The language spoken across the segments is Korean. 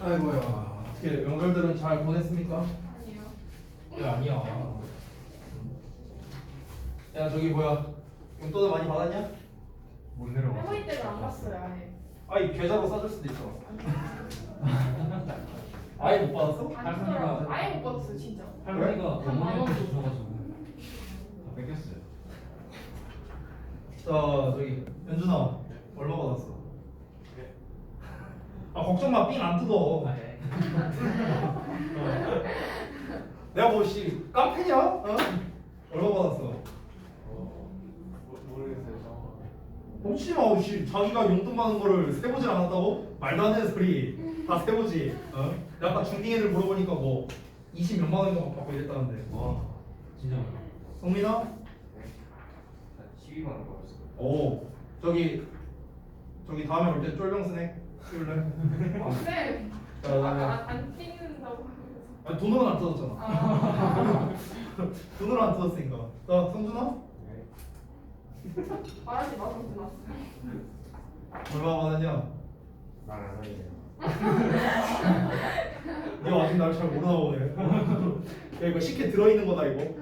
아이고야. 어떻게 명절들은 잘 보냈습니까? 아니요. 야, 아니야. 야, 저기 뭐야? 용돈을 많이 받았냐? 못 내려가. 할머니 때는 안 갔어요, 아예. 아이, 계좌로 써줄 수도 있어. 아예 못 받았어? 안 주더라고요. 아예 못 받았어요, 진짜. 할머니가 한 만 원. 어머니한테 주셔가지고 다 뺏겼어요. 자, 저기 연준아, 얼마 받았어? 아, 걱정 마, 삥 안 뜯어. 네. 내가 뭐 씨 깡패냐? 어? 얼마 받았어? 모르겠어요. 멈추지 마, 씨. 자기가 용돈 받은 거를 세보질 않았다고? 말도 안 되는 소리. 다 세보지. 어? 내가 아까 중딩애들 물어보니까 뭐 20 몇만 원인가 받고 이랬다는데. 와, 진짜 많아. 성민아? 12만 원 받았어요. 오, 저기 다음에 올 때 쫄병 스낵 쓸래? 네. 자, 그다음에 안 찍는다고 하면서. 아니, 돈으로는 안 뜯었잖아. 아, 돈으로 안 뜯었으니까. 자, 성준아? 말하지 마, 정준아. 얼마 받았냐? 말안 하네요. 너 아직 날 잘 모르나 보네. 야, 이거 식혜 들어있는 거다 이거.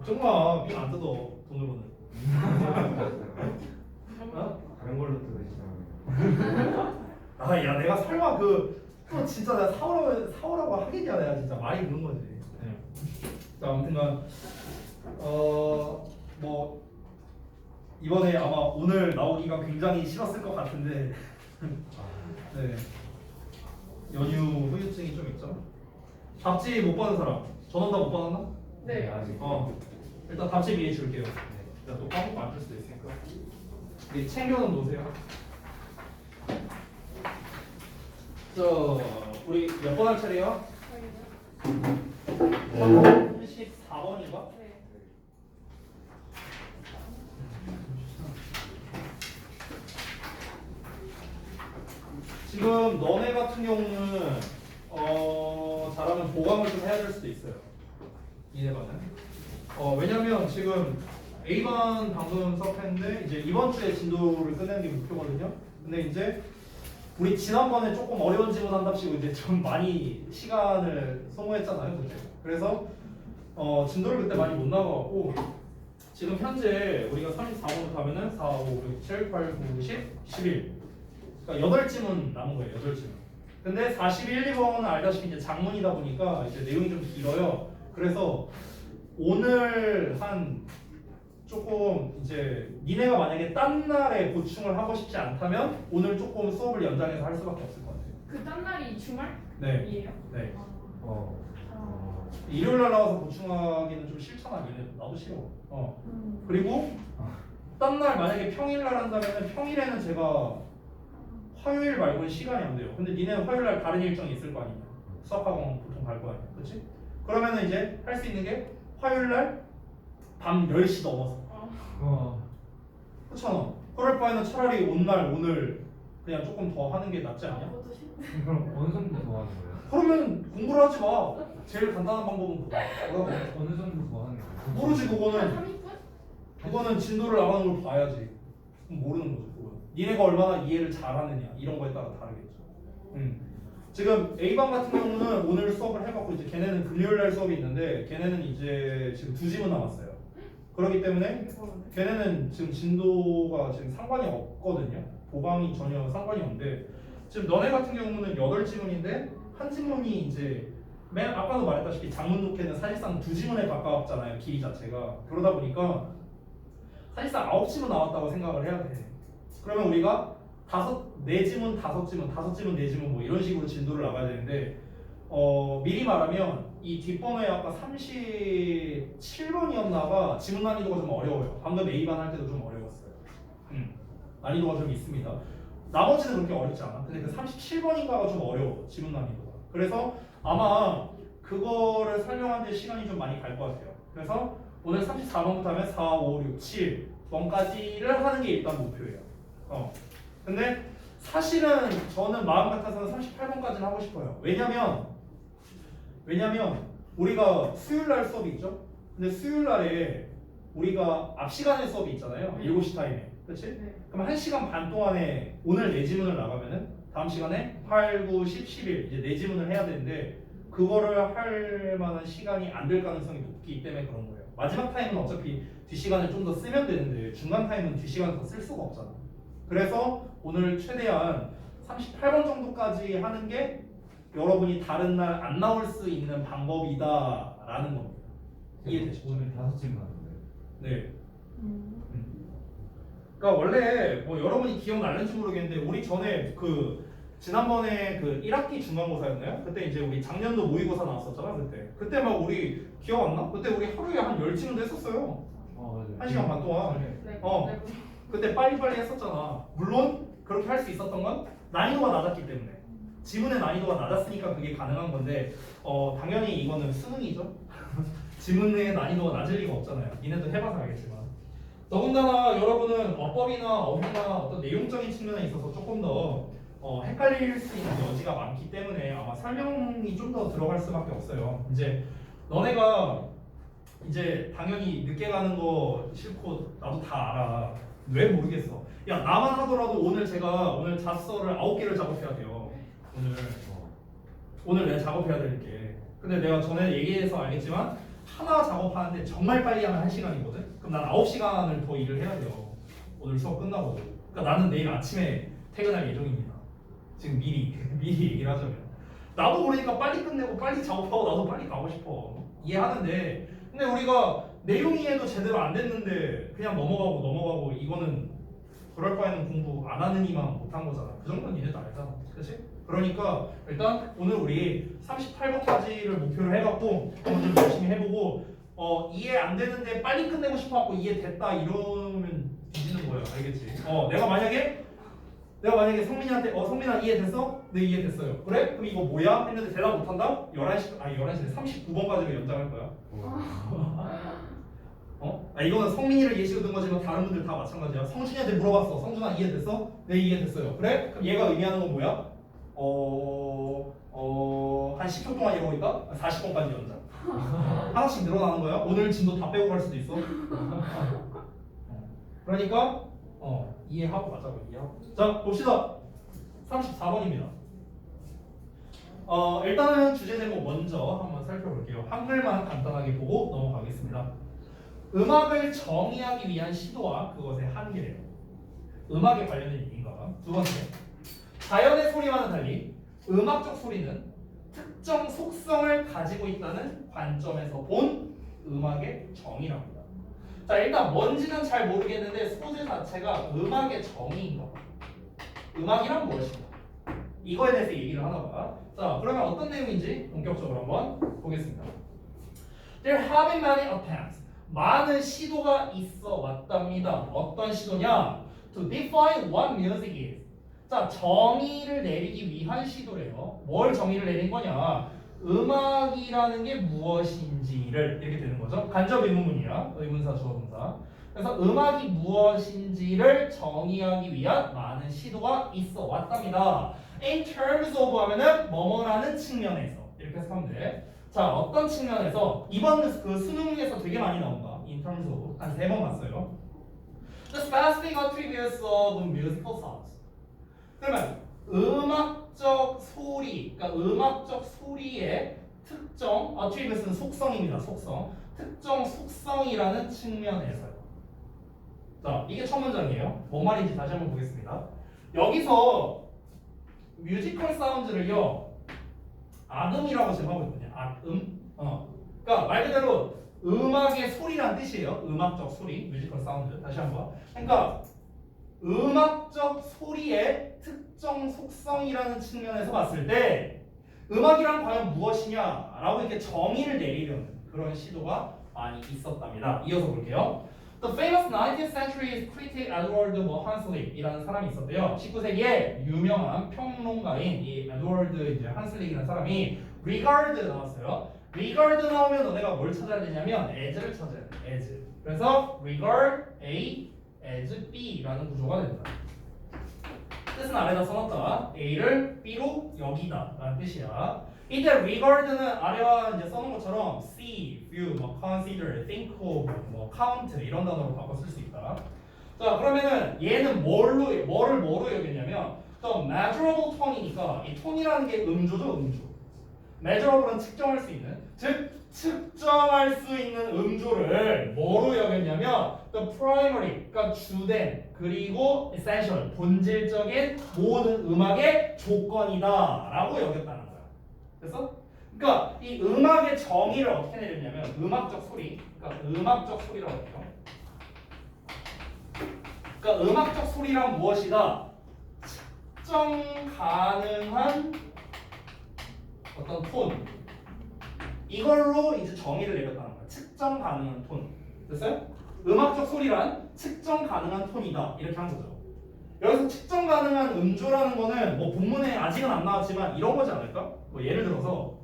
정말 삥안 뜯어 돈으로는. 어? 다른 걸로 뜯으시잖아요. 아, 야, 내가 설마 또 진짜 내가 사오라고 하겠냐, 내가 진짜 말이 그런 거지. 네. 자, 아무튼간 뭐 이번에 아마 오늘 나오기가 굉장히 싫었을 것 같은데, 네, 연휴 후유증이 좀 있죠. 답지 못 받은 사람, 전원 다 못 받았나? 네. 아직. 일단 답지 미리 줄게요. 내가 또 까먹고 안 줄 수도 있으니까. 네, 챙겨는 놓으세요. 자, 우리 몇 번 할 차례야? 저희요? 14번인가? 네. 지금 너네 같은 경우는 잘하면 보강을 좀 해야 될 수도 있어요. 이네반은. 왜냐면 지금 A반 방금 수업했는데 이제 이번 주에 진도를 끝내는 게 목표거든요. 근데 이제 우리 지난번에 조금 어려운 지문 한답시고 이제 좀 많이 시간을 소모했잖아요, 그때. 그래서 진도를 그때 많이 못 나가고 지금 현재 우리가 34번부터 하면은 4, 5, 6, 7, 8, 9, 10, 11. 그러니까 8지문 남은 거예요, 8지문. 근데 41, 2번은 알다시피 이제 장문이다 보니까 이제 내용이 좀 길어요. 그래서 오늘 한 조금 이제 니네가 만약에 딴 날에 보충을 하고 싶지 않다면 오늘 조금 수업을 연장해서 할 수밖에 없을 것 같아요. 그 딴 날이 주말이에요? 네. 네. 어. 일요일 날 나와서 보충하기는 좀 싫잖아, 니네. 나도 싫어. 그리고 딴 날 만약에 평일 날 한다면 평일에는 제가 화요일 말고는 시간이 안 돼요. 근데 니네는 화요일 날 다른 일정이 있을 거 아니야. 수학학원 보통 갈 거 아니야. 그렇지? 그러면은 이제 할 수 있는 게 화요일 날 밤 10시 넘어서. 와. 그렇잖아. 그럴 바에는 차라리 오늘 그냥 조금 더 하는 게 낫지 않냐? 그것도 싫고. 그럼 어느 정도 더 하는 거예요? 그러면 공부를 하지 마. 제일 간단한 방법은 뭐라고? 어느 정도 더 하는 거예요? 모르지 그거는. 30분? 그거는 진도를 나가는 걸 봐야지. 그럼 모르는 거죠. 그거는. 니네가 얼마나 이해를 잘하느냐 이런 거에 따라 다르겠죠. 지금 A반 같은 경우는 오늘 수업을 해갖고 이제 걔네는 금요일 날 수업이 있는데 걔네는 이제 지금 2지문 남았어요. 그렇기 때문에 걔네는 지금 진도가 지금 상관이 없거든요. 보강이 전혀 상관이 없는데 지금 너네 같은 경우는 8지문인데 한 지문이 이제 맨 아까도 말했다시피 장문 독해는 사실상 2지문에 가깝잖아요. 길이 자체가. 그러다 보니까 사실상 9지문 나왔다고 생각을 해야 돼. 그러면 우리가 4지문, 5지문, 5지문, 4지문 뭐 이런 식으로 진도를 나가야 되는데 미리 말하면 이 뒷번호에 아까 37번이었나가 지문 난이도가 좀 어려워요. 방금 A반 할 때도 좀 어려웠어요. 난이도가 좀 있습니다. 나머지는 그렇게 어렵지 않아. 근데 그 37번인가가 좀 어려워. 지문 난이도가. 그래서 아마 그거를 설명하는 데 시간이 좀 많이 갈 것 같아요. 그래서 오늘 34번부터 하면 4, 5, 6, 7번까지를 하는 게 일단 목표예요. 근데 사실은 저는 마음 같아서는 38번까지는 하고 싶어요. 왜냐면 우리가 수요일 날 수업이 있죠? 근데 수요일 날에 우리가 앞 시간에 수업이 있잖아요. 7시 타임에. 그렇지? 네. 그럼 1시간 반 동안에 오늘 4지문을 나가면은 다음 시간에 8, 9, 10, 11 이제 네 지문을 해야 되는데 그거를 할 만한 시간이 안 될 가능성이 높기 때문에 그런 거예요. 마지막 타임은 어차피 뒷시간을 좀 더 쓰면 되는데 중간 타임은 뒷시간을 더 쓸 수가 없잖아. 그래서 오늘 최대한 38번 정도까지 하는 게 여러분이 다른 날 안 나올 수 있는 방법이다라는 겁니다. 이해되시죠? 오늘 5쯤 가는데. 네. 그러니까 원래 뭐 여러분이 기억날는지 모르겠는데 우리 전에 그 지난번에 그 1학기 중간고사였나요? 그때 이제 우리 작년도 모의고사 나왔었잖아 그때 막 우리 기억 안 나? 그때 우리 하루에 한 10지문도 했었어요. 맞아요. 1시간 반 동안. 네. 어. 네. 그때 빨리빨리 했었잖아. 물론 그렇게 할 수 있었던 건 난이도가 낮았기 때문에 지문의 난이도가 낮았으니까 그게 가능한 건데 당연히 이거는 수능이죠. 지문의 난이도가 낮을 리가 없잖아요. 니네도 해봐서 알겠지만 더군다나 여러분은 어법이나 어휘나 어떤 내용적인 측면에 있어서 조금 더 헷갈릴 수 있는 여지가 많기 때문에 아마 설명이 좀 더 들어갈 수밖에 없어요. 이제 너네가 이제 당연히 늦게 가는 거 싫고 나도 다 알아. 왜 모르겠어. 야 나만 하더라도 오늘 제가 오늘 자서를 9개를 작업해야 돼요. 오늘 내가 작업해야 될 게. 근데 내가 전에 얘기해서 알겠지만 하나 작업하는데 정말 빨리 하면 1시간이거든. 그럼 난 9시간을 더 일을 해야 돼요. 오늘 수업 끝나고. 그러니까 나는 내일 아침에 퇴근할 예정입니다. 지금 미리 얘기를 하자면. 나도 모르니까 빨리 끝내고 빨리 작업하고 나도 빨리 가고 싶어. 이해하는데 근데 우리가 내용 이해도 제대로 안 됐는데 그냥 넘어가고 이거는 그럴 바에는 공부 안 하는 이만 못한 거잖아. 그 정도는 니네도 알잖아. 그렇지? 그러니까 일단 오늘 우리 38번까지를 목표로 해갖고 좀 열심히 해보고 이해 안 되는데 빨리 끝내고 싶어갖고 이해됐다 이러면 뒤지는 거야. 알겠지? 내가 만약에 성민이한테 성민아 이해됐어? 네 이해됐어요. 그래? 그럼 이거 뭐야? 했는데 대답 못한다? 11시에 39번까지로 연장할 거야. 이거는 성민이를 예시로 든 거지만 다른 분들 다 마찬가지야. 성준이한테 물어봤어. 성준아 이해됐어? 네 이해됐어요. 그래? 그럼 얘가 의미하는 건 뭐야? 한 10초 동안 이러니까 40번까지 연장. 하나씩 늘어나는 거야. 오늘 진도 다 빼고 갈 수도 있어. 그러니까 이해하고 가자고. 이해하고. 자 봅시다. 34번입니다. 일단은 주제 제목 먼저 한번 살펴볼게요. 한글만 간단하게 보고 넘어가겠습니다. 음악을 정의하기 위한 시도와 그것의 한계래요. 음악에 관련된 얘기인가. 두 번째, 자연의 소리와는 달리 음악적 소리는 특정 속성을 가지고 있다는 관점에서 본 음악의 정의랍니다. 자 일단 뭔지는 잘 모르겠는데 소재 자체가 음악의 정의인가 봐. 음악이란 무엇인가? 이거에 대해서 얘기를 하나 봐. 자 그러면 어떤 내용인지 본격적으로 한번 보겠습니다. There have been many attempts. 많은 시도가 있어 왔답니다. 어떤 시도냐? To define what music is. 자, 정의를 내리기 위한 시도래요. 뭘 정의를 내린 거냐? 음악이라는 게 무엇인지를 이렇게 되는 거죠. 간접 의문문이야. 의문사, 주어동사. 그래서 음악이 무엇인지를 정의하기 위한 많은 시도가 있어 왔답니다. In terms of 하면은 뭐뭐라는 측면에서 이렇게 해석하면 돼. 자, 어떤 측면에서 이번 그 수능에서 되게 많이 나온다. In terms of 한 3번 봤어요. The specific attributes of musical sounds. 그러면 음악적 소리, 그러니까 음악적 소리의 특정 attributes는 속성입니다. 속성. 특정 속성이라는 측면에서요. 자, 이게 첫 문장이에요. 뭔 말인지 다시 한번 보겠습니다. 여기서 뮤지컬 사운드를요. 악음이라고 지금 하고 있거든요. 악음. 그러니까 말 그대로 음악의 소리란 뜻이에요. 음악적 소리, 뮤지컬 사운드. 다시 한번. 그러니까 음악적 소리의 특정 속성이라는 측면에서 봤을 때 음악이란 과연 무엇이냐라고 이렇게 정의를 내리려는 그런 시도가 많이 있었답니다. 이어서 볼게요. The famous 19th century critic Edward Hunsley이라는 사람이 있었대요. 19세기에 유명한 평론가인 이 에드워드 한슬릭이라는 사람이 regard 나왔어요. regard 나오면 너네가 뭘 찾아야 되냐면 as를 찾아야 돼. as. 그래서 regard A as B라는 구조가 된다. 뜻은 아래다 써놨다. A를 B로 여기다 라는 뜻이야. 이때 regard는 아래와 이제 써놓은 것처럼 see, view, 뭐 consider, think of, 뭐 count 이런 단어로 바꿔 쓸 수 있다. 자 그러면은 얘는 뭐를 뭐로 여겼냐면 또 measurable tone이니까 이 tone이라는 게 음조죠, 음조. measurable은 측정할 수 있는, 즉 측정할 수 있는 음조를 뭐로 여겼냐면 the primary, 그러니까 주된 그리고 essential, 본질적인 모든 음악의 조건이다라고 여겼다는 거야. 됐어? 그러니까 이 음악의 정의를 어떻게 내렸냐면 음악적 소리, 그러니까 음악적 소리라고 해요. 그러니까 음악적 소리란 무엇이다? 측정 가능한 어떤 톤, 이걸로 이제 정의를 내렸다는 거야. 측정 가능한 톤. 됐어요? 음악적 소리란 측정 가능한 톤이다. 이렇게 한 거죠. 여기서 측정 가능한 음조라는 거는 뭐 본문에 아직은 안 나왔지만 이런 거지 않을까? 뭐 예를 들어서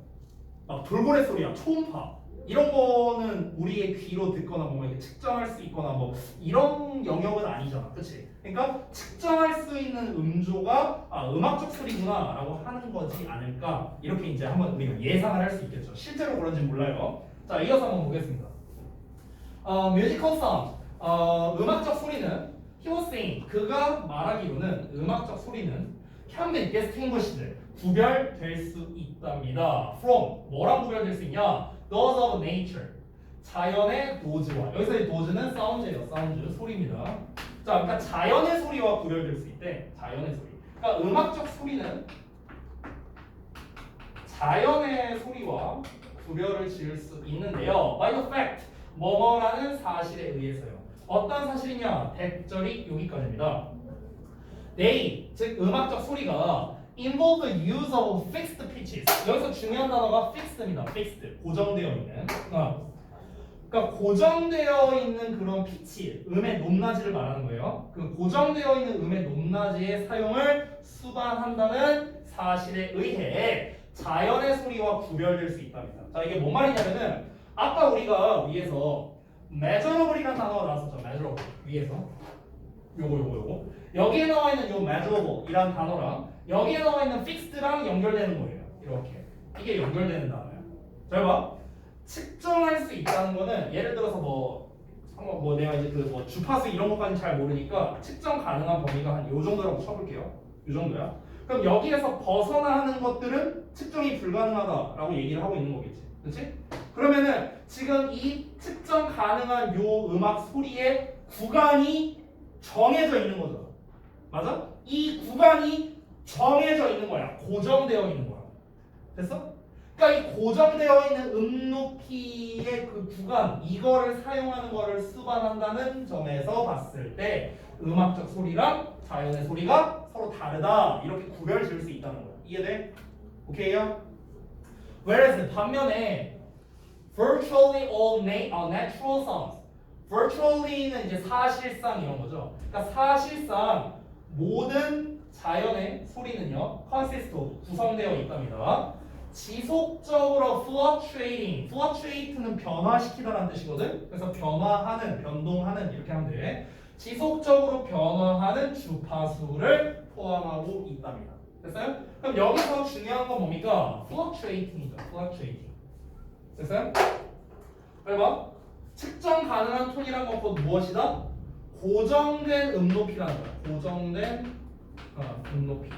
막 돌고래 소리야, 초음파 이런 거는 우리의 귀로 듣거나 뭐 이렇게 측정할 수 있거나 뭐 이런 영역은 아니잖아, 그렇지? 그러니까 측정할 수 있는 음조가 음악적 소리구나라고 하는 거지 않을까? 이렇게 이제 한번 우리가 예상을 할 수 있겠죠. 실제로 그런지 몰라요. 자, 이어서 한번 보겠습니다. 뮤지컬 사운드, 음악적 소리는 he was saying, 그가 말하기로는 음악적 소리는 can be distinguished, 구별될 수 있답니다. From, 뭐랑 구별될 수 있냐? Those of nature, 자연의 도즈와, 여기서 이 도즈는 사운드예요. 사운드, 소리입니다. 자, 그러니까 자연의 소리와 구별될 수 있대. 자연의 소리. 그러니까 음악적 소리는 자연의 소리와 구별을 지을 수 있는데요. By the fact, 뭐뭐라는 사실에 의해서요. 어떤 사실이냐? 대절이 여기까지입니다. They, 즉 음악적 소리가 involve the use of fixed pitches. 여기서 중요한 단어가 fixed입니다. fixed, 고정되어 있는. 그러니까 고정되어 있는 그런 피치, 음의 높낮이를 말하는 거예요. 그 고정되어 있는 음의 높낮이의 사용을 수반한다는 사실에 의해 자연의 소리와 구별될 수 있답니다. 자, 이게 뭔 말이냐면은 아까 우리가 위에서 measurable이라는 단어가 나왔었죠. measurable 위에서 요거 여기에 나와 있는 요 measurable이라는 단어랑 여기에 나와 있는 fixed랑 연결되는 거예요. 이렇게 이게 연결되는 단어예요. 잘 봐. 측정할 수 있다는 거는 예를 들어서 뭐 내가 이제 그 뭐 주파수 이런 것까지 잘 모르니까 측정 가능한 범위가 한 요 정도라고 쳐볼게요. 요 정도야. 그럼 여기에서 벗어나는 것들은 측정이 불가능하다라고 얘기를 하고 있는 거겠지. 그렇지? 그러면은 지금 이 측정 가능한 요 음악 소리의 구간이 정해져 있는 거죠. 맞아? 이 구간이 정해져 있는 거야. 고정되어 있는 거야. 됐어? 그러니까 이 고정되어 있는 높이의 그 구간, 이거를 사용하는 거를 수반한다는 점에서 봤을 때 음악적 소리랑 자연의 소리가 서로 다르다. 이렇게 구별 지을 수 있다는 거야. 이해돼? 오케이요? Whereas 반면에 virtually all natural sounds, virtually는 이제 사실상 이런 거죠. 그러니까 사실상 모든 자연의 소리는요, consist of, 구성되어 있답니다. 지속적으로 fluctuating는 변화시키다라는 뜻이거든. 그래서 변화하는, 변동하는 이렇게 하면 돼. 지속적으로 변화하는 주파수를 포함하고 있답니다. 됐어요? 그럼 여기서 중요한 건 뭡니까? fluctuating이죠. fluctuating. 됐어요? 빨리 봐. 측정 가능한 톤이란 건 곧 무엇이다? 고정된 음높이라는 거야. 고정된 음높이.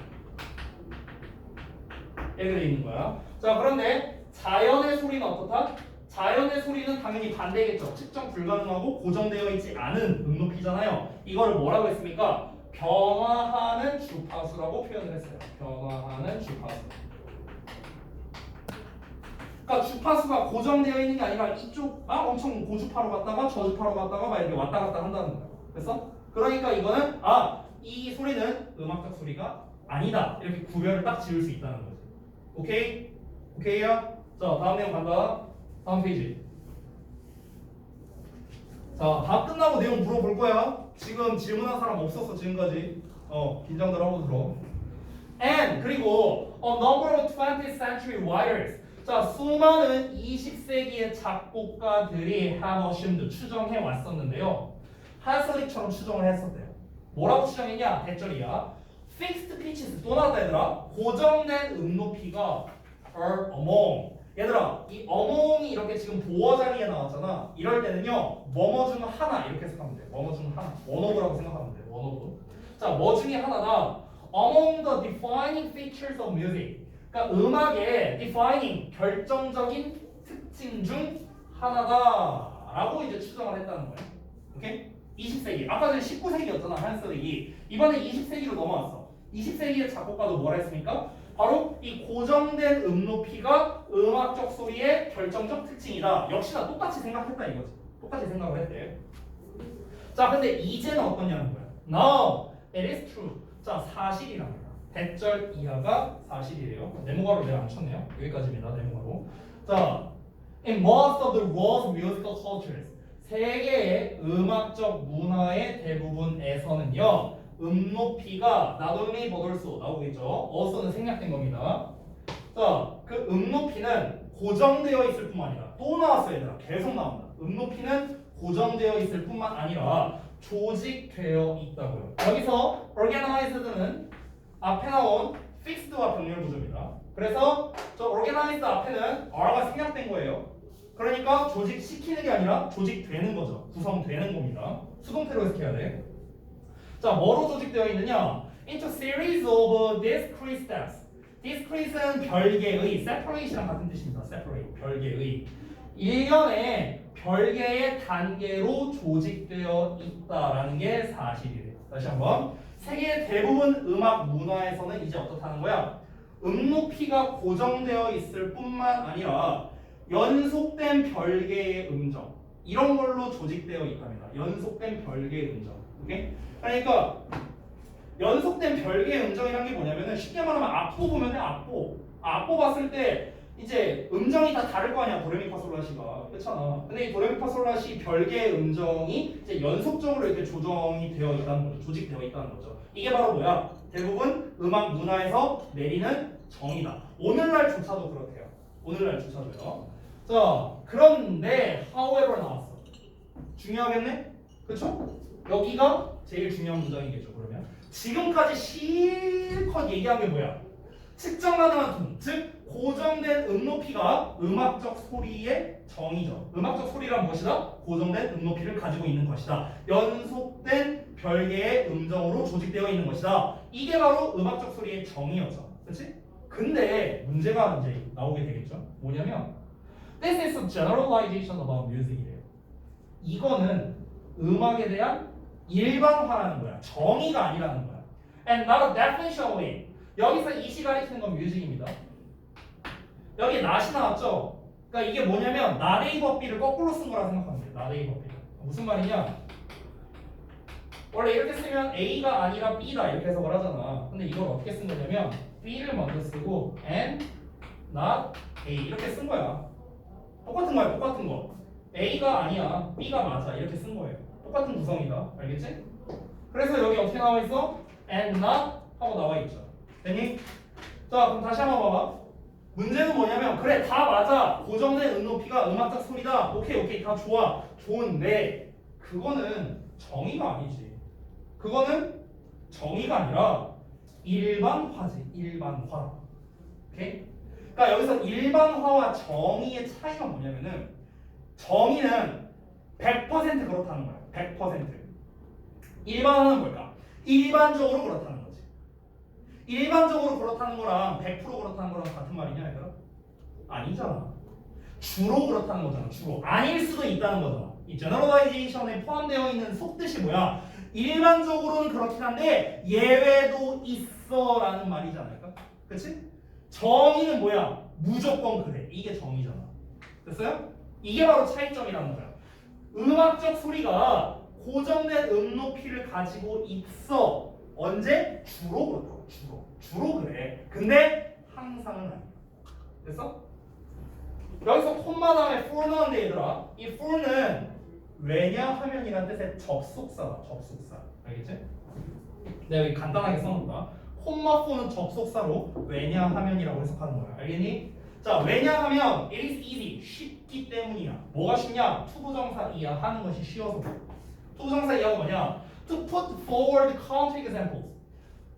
이렇게 돼 있는 거야. 자, 그런데 자연의 소리는 어떻다? 자연의 소리는 당연히 반대겠죠. 측정 불가능하고 고정되어 있지 않은 음높이잖아요. 이거를 뭐라고 했습니까? 변화하는 주파수라고 표현을 했어요. 변화하는 주파수. 그러니까 주파수가 고정되어 있는 게 아니라 이쪽 엄청 고주파로 갔다가 저주파로 갔다가 막 이렇게 왔다 갔다 한다는 거야. 됐어? 그러니까 이거는 이 소리는 음악적 소리가 아니다. 이렇게 구별을 딱 지을 수 있다는 거지. 오케이? 오케이야? 자, 다음 내용 간다. 다음 페이지. 자, 다 끝나고 내용 물어볼 거야. 지금 질문한 사람 없었어 지금까지. 긴장들 하고 들어. And 그리고 a number of 20th century writers. 자, 수많은 20세기의 작곡가들이 have assumed, 추정해 왔었는데요. 한슬릭처럼 추정을 했었대요. 뭐라고 추정했냐? 대절이야. Fixed pitches, 또 나왔다 얘들아. 고정된 음높이가 are among. 얘들아, 이 among이 이렇게 지금 보어 자리에 나왔잖아. 이럴 때는요, 뭐뭐 중 하나 이렇게 생각하면 돼. 뭐뭐 중 하나. one of라고 생각하면 돼. one of. 자, 뭐 중에 하나다. among the defining features of music. 그러니까 음악의 defining 결정적인 특징 중 하나다라고 이제 추정을 했다는 거예요. 오케이? 20세기. 아까 전에 19세기였잖아. 한 세기. 이번에 20세기로 넘어왔어. 20세기의 작곡가도 뭐라 했습니까? 바로 이 고정된 높이가 음악적 소리의 결정적 특징이다. 역시나 똑같이 생각했다 이거지. 똑같이 생각을 했대. 자, 근데 이제는 어떠냐는 거야. No, it is true. 자, 사실이랍니다. 대절 이하가 사실이에요. 네모가로 내가 안 쳤네요. 여기까지입니다. 네모가로. 자, in most of the world's musical cultures, 세계의 음악적 문화의 대부분에서는요, 높이가 not only but also 나오겠죠. also는 생략된 겁니다. 자, 그 높이는 고정되어 있을 뿐만 아니라 또 나왔어요, 얘들아. 계속 나온다. 높이는 고정되어 있을 뿐만 아니라 조직되어 있다고요. 여기서 organized는 앞에 나온 fixed와 병렬 구조입니다. 그래서 저 organized 앞에는 R가 생략된 거예요. 그러니까 조직시키는 게 아니라 조직되는 거죠. 구성되는 겁니다. 수동태로 해석해야 돼. 자, 뭐로 조직되어 있느냐? Into series of discrete steps. discrete는 별개의, separate이랑 같은 뜻입니다. separate, 별개의. 일련의 별개의 단계로 조직되어 있다라는 게 사실이에요. 다시 한번. 세계 대부분 음악 문화에서는 이제 어떻다는 거야? 높이가 고정되어 있을 뿐만 아니라 연속된 별개의 음정 이런 걸로 조직되어 있답니다. 연속된 별개의 음정. 오케이? 그러니까 연속된 별개의 음정이란 게 뭐냐면은 쉽게 말하면 악보 보면은 악보 봤을 때 이제 음정이 다 다를 거 아니야. 도레미파솔라시가 그렇잖아. 근데 이 도레미파솔라시 별개의 음정이 이제 연속적으로 이렇게 조정이 되어 있다는 거죠. 조직되어 있다는 거죠. 이게 바로 뭐야? 대부분 음악 문화에서 내리는 정의다. 오늘날조차도 그렇대요. 오늘날조차도요. 자, 그런데 however 나왔어. 중요하겠네? 그렇죠? 여기가 제일 중요한 문장이겠죠. 그러면 지금까지 실컷 얘기한 게 뭐야? 측정 가능한 톤, 즉 고정된 높이가 음악적 소리의 정의죠. 음악적 소리란 무엇이다? 고정된 높이를 가지고 있는 것이다. 연속된 별개의 음정으로 조직되어 있는 것이다. 이게 바로 음악적 소리의 정의였죠. 그렇지? 근데 문제가 이제 나오게 되겠죠. 뭐냐면 This is a generalization about music이래요. 이거는 음악에 대한 일반화라는 거야. 정의가 아니라는 거야. And not a definition of it. 여기서 이시 가리키는 건 뮤직입니다. 여기 not이 나왔죠? 그러니까 이게 뭐냐면 not A but B를 거꾸로 쓴 거라 생각하면 돼요. not A but B. 무슨 말이냐? 원래 이렇게 쓰면 A가 아니라 B다 이렇게 해석을 하잖아. 근데 이걸 어떻게 쓴 거냐면 B를 먼저 쓰고 and not A 이렇게 쓴 거야. 똑같은 거야. 똑같은 거. A가 아니야. B가 맞아. 이렇게 쓴 거예요. 똑같은 구성이다. 알겠지? 그래서 여기 어떻게 나와 있어? and not 하고 나와 있죠. 됐니? 자, 그럼 다시 한번 봐봐. 문제는 뭐냐면 그래 다 맞아. 고정된 높이가 음악적 소리다. 오케이 다 좋아. 좋은데 그거는 정의가 아니지. 그거는 정의가 아니라 일반화지. 일반화. 오케이? 그러니까 여기서 일반화와 정의의 차이가 뭐냐면은 정의는 100% 그렇다는 거야. 100%. 일반화는 뭘까? 일반적으로 그렇다는 거지. 일반적으로 그렇다는 거랑 100% 그렇다는 거랑 같은 말이냐 얘들아? 아니잖아. 주로 그렇다는 거잖아. 주로. 아닐 수도 있다는 거잖아. 이 generalization에 포함되어 있는 속뜻이 뭐야? 일반적으로는 그렇긴 한데 예외도 있어 라는 말이지 않을까? 그치? 정의는 뭐야? 무조건 그래. 이게 정의잖아. 됐어요? 이게 바로 차이점이라는 거야. 음악적 소리가 고정된 높이를 가지고 있어. 언제? 주로 그렇다고. 주로 그래. 근데 항상은 아니야. 됐어? 여기서 콤마 다음에 for 나오는데 얘들아, 이 for는 왜냐하면이라는 뜻의 접속사다. 접속사. 알겠지? 내가 여기 간단하게 써놓을까? 콤마 for는 접속사로 왜냐하면이라고 해석하는 거야. 알겠니? 자, 왜냐하면 it is easy. 쉽기 때문이야. 뭐가 쉽냐? 투부정사 이하 하는 것이 쉬워서. 투부정사 이하가 뭐냐? To put forward counter examples.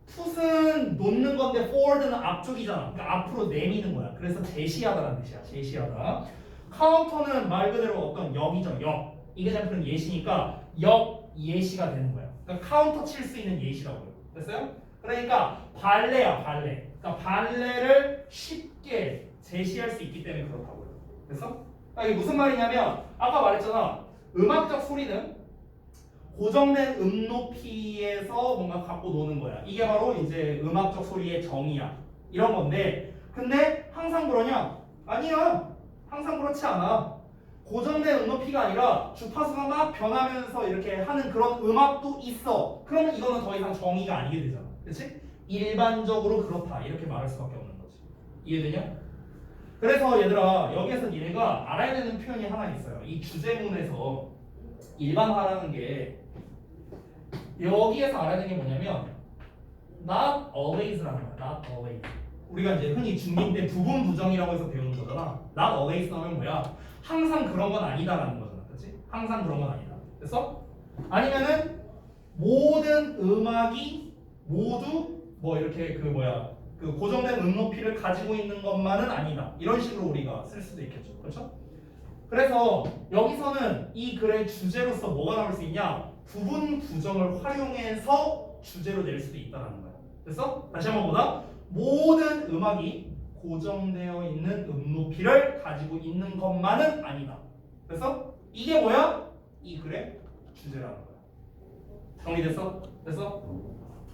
put은 놓는 건데 forward는 앞쪽이잖아. 그러니까 앞으로 내미는 거야. 그래서 제시하다라는 뜻이야. 제시하다. counter는 말 그대로 어떤 역이죠. 역. example는 예시니까 역 예시가 되는 거야. 그러니까 카운터 칠 수 있는 예시라고요. 됐어요? 그러니까 발레야 발레. 그러니까 발레를 쉽게 제시할 수 있기 때문에 그렇다고요. 됐어? 그러니까 이게 무슨 말이냐면 아까 말했잖아. 음악적 소리는 고정된 높이에서 뭔가 갖고 노는 거야. 이게 바로 이제 음악적 소리의 정의야. 이런 건데 근데 항상 그러냐? 아니야. 항상 그렇지 않아. 고정된 높이가 아니라 주파수가 막 변하면서 이렇게 하는 그런 음악도 있어. 그러면 이거는 더 이상 정의가 아니게 되잖아. 그렇지? 일반적으로 그렇다. 이렇게 말할 수밖에 없는 거지. 이해되냐? 그래서 얘들아 여기에서 니네가 알아야 되는 표현이 하나 있어요. 이 주제문에서 일반화라는 게 여기에서 알아야 되는 게 뭐냐면 not always라는 거야. not always. 우리가 이제 흔히 중딩 때 부분 부정이라고 해서 배우는 거잖아. not always 하면 뭐야? 항상 그런 건 아니다라는 거잖아. 그렇지? 항상 그런 건 아니다. 됐어? 아니면은 모든 음악이 모두 뭐 이렇게 그 뭐야? 그 고정된 높이를 가지고 있는 것만은 아니다. 이런 식으로 우리가 쓸 수도 있겠죠. 그렇죠? 그래서 여기서는 이 글의 주제로서 뭐가 나올 수 있냐? 부분 부정을 활용해서 주제로 낼 수도 있다는 거야. 됐어? 다시 한번 보자. 모든 음악이 고정되어 있는 높이를 가지고 있는 것만은 아니다. 됐어? 이게 뭐야? 이 글의 주제라는 거야. 정리됐어? 됐어?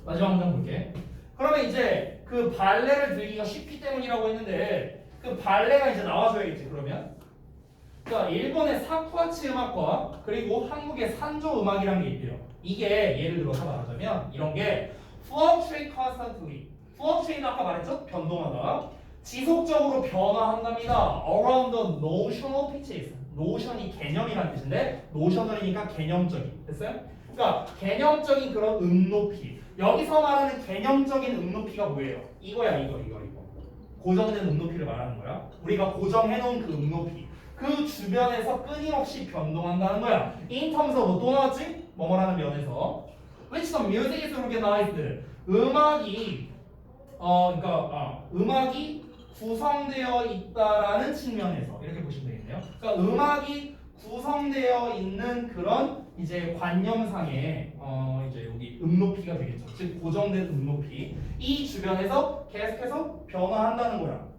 마지막 문장 볼게. 그러면 이제 그 발레를 들기가 쉽기 때문이라고 했는데 그 발레가 이제 나와줘야겠지. 그러면 그러니까 일본의 사쿠아치 음악과 그리고 한국의 산조 음악이라는 게 있대요. 이게 예를 들어서 말하자면 이런 게 fluctuate constantly. fluctuate는 아까 말했죠? 변동하다. 지속적으로 변화한답니다. around the notional pitches. notion이 개념이라는 뜻인데 notion이니까 개념적인. 됐어요? 그러니까 개념적인 그런 높이. 여기서 말하는 개념적인 높이가 뭐예요? 이거야 이거. 고정된 높이를 말하는 거야. 우리가 고정해놓은 그 높이. 그 주변에서 끊임없이 변동한다는 거야. In terms of 또 나왔지? 뭐뭐라는 면에서 which the music is organized. 음악이 구성되어 있다라는 측면에서 이렇게 보시면 되겠네요. 그러니까 음악이 구성되어 있는 그런 이제 관념상의 이제 여기 높이가 되겠죠. 즉 고정된 높이. 이 주변에서 계속해서 변화한다는 거야.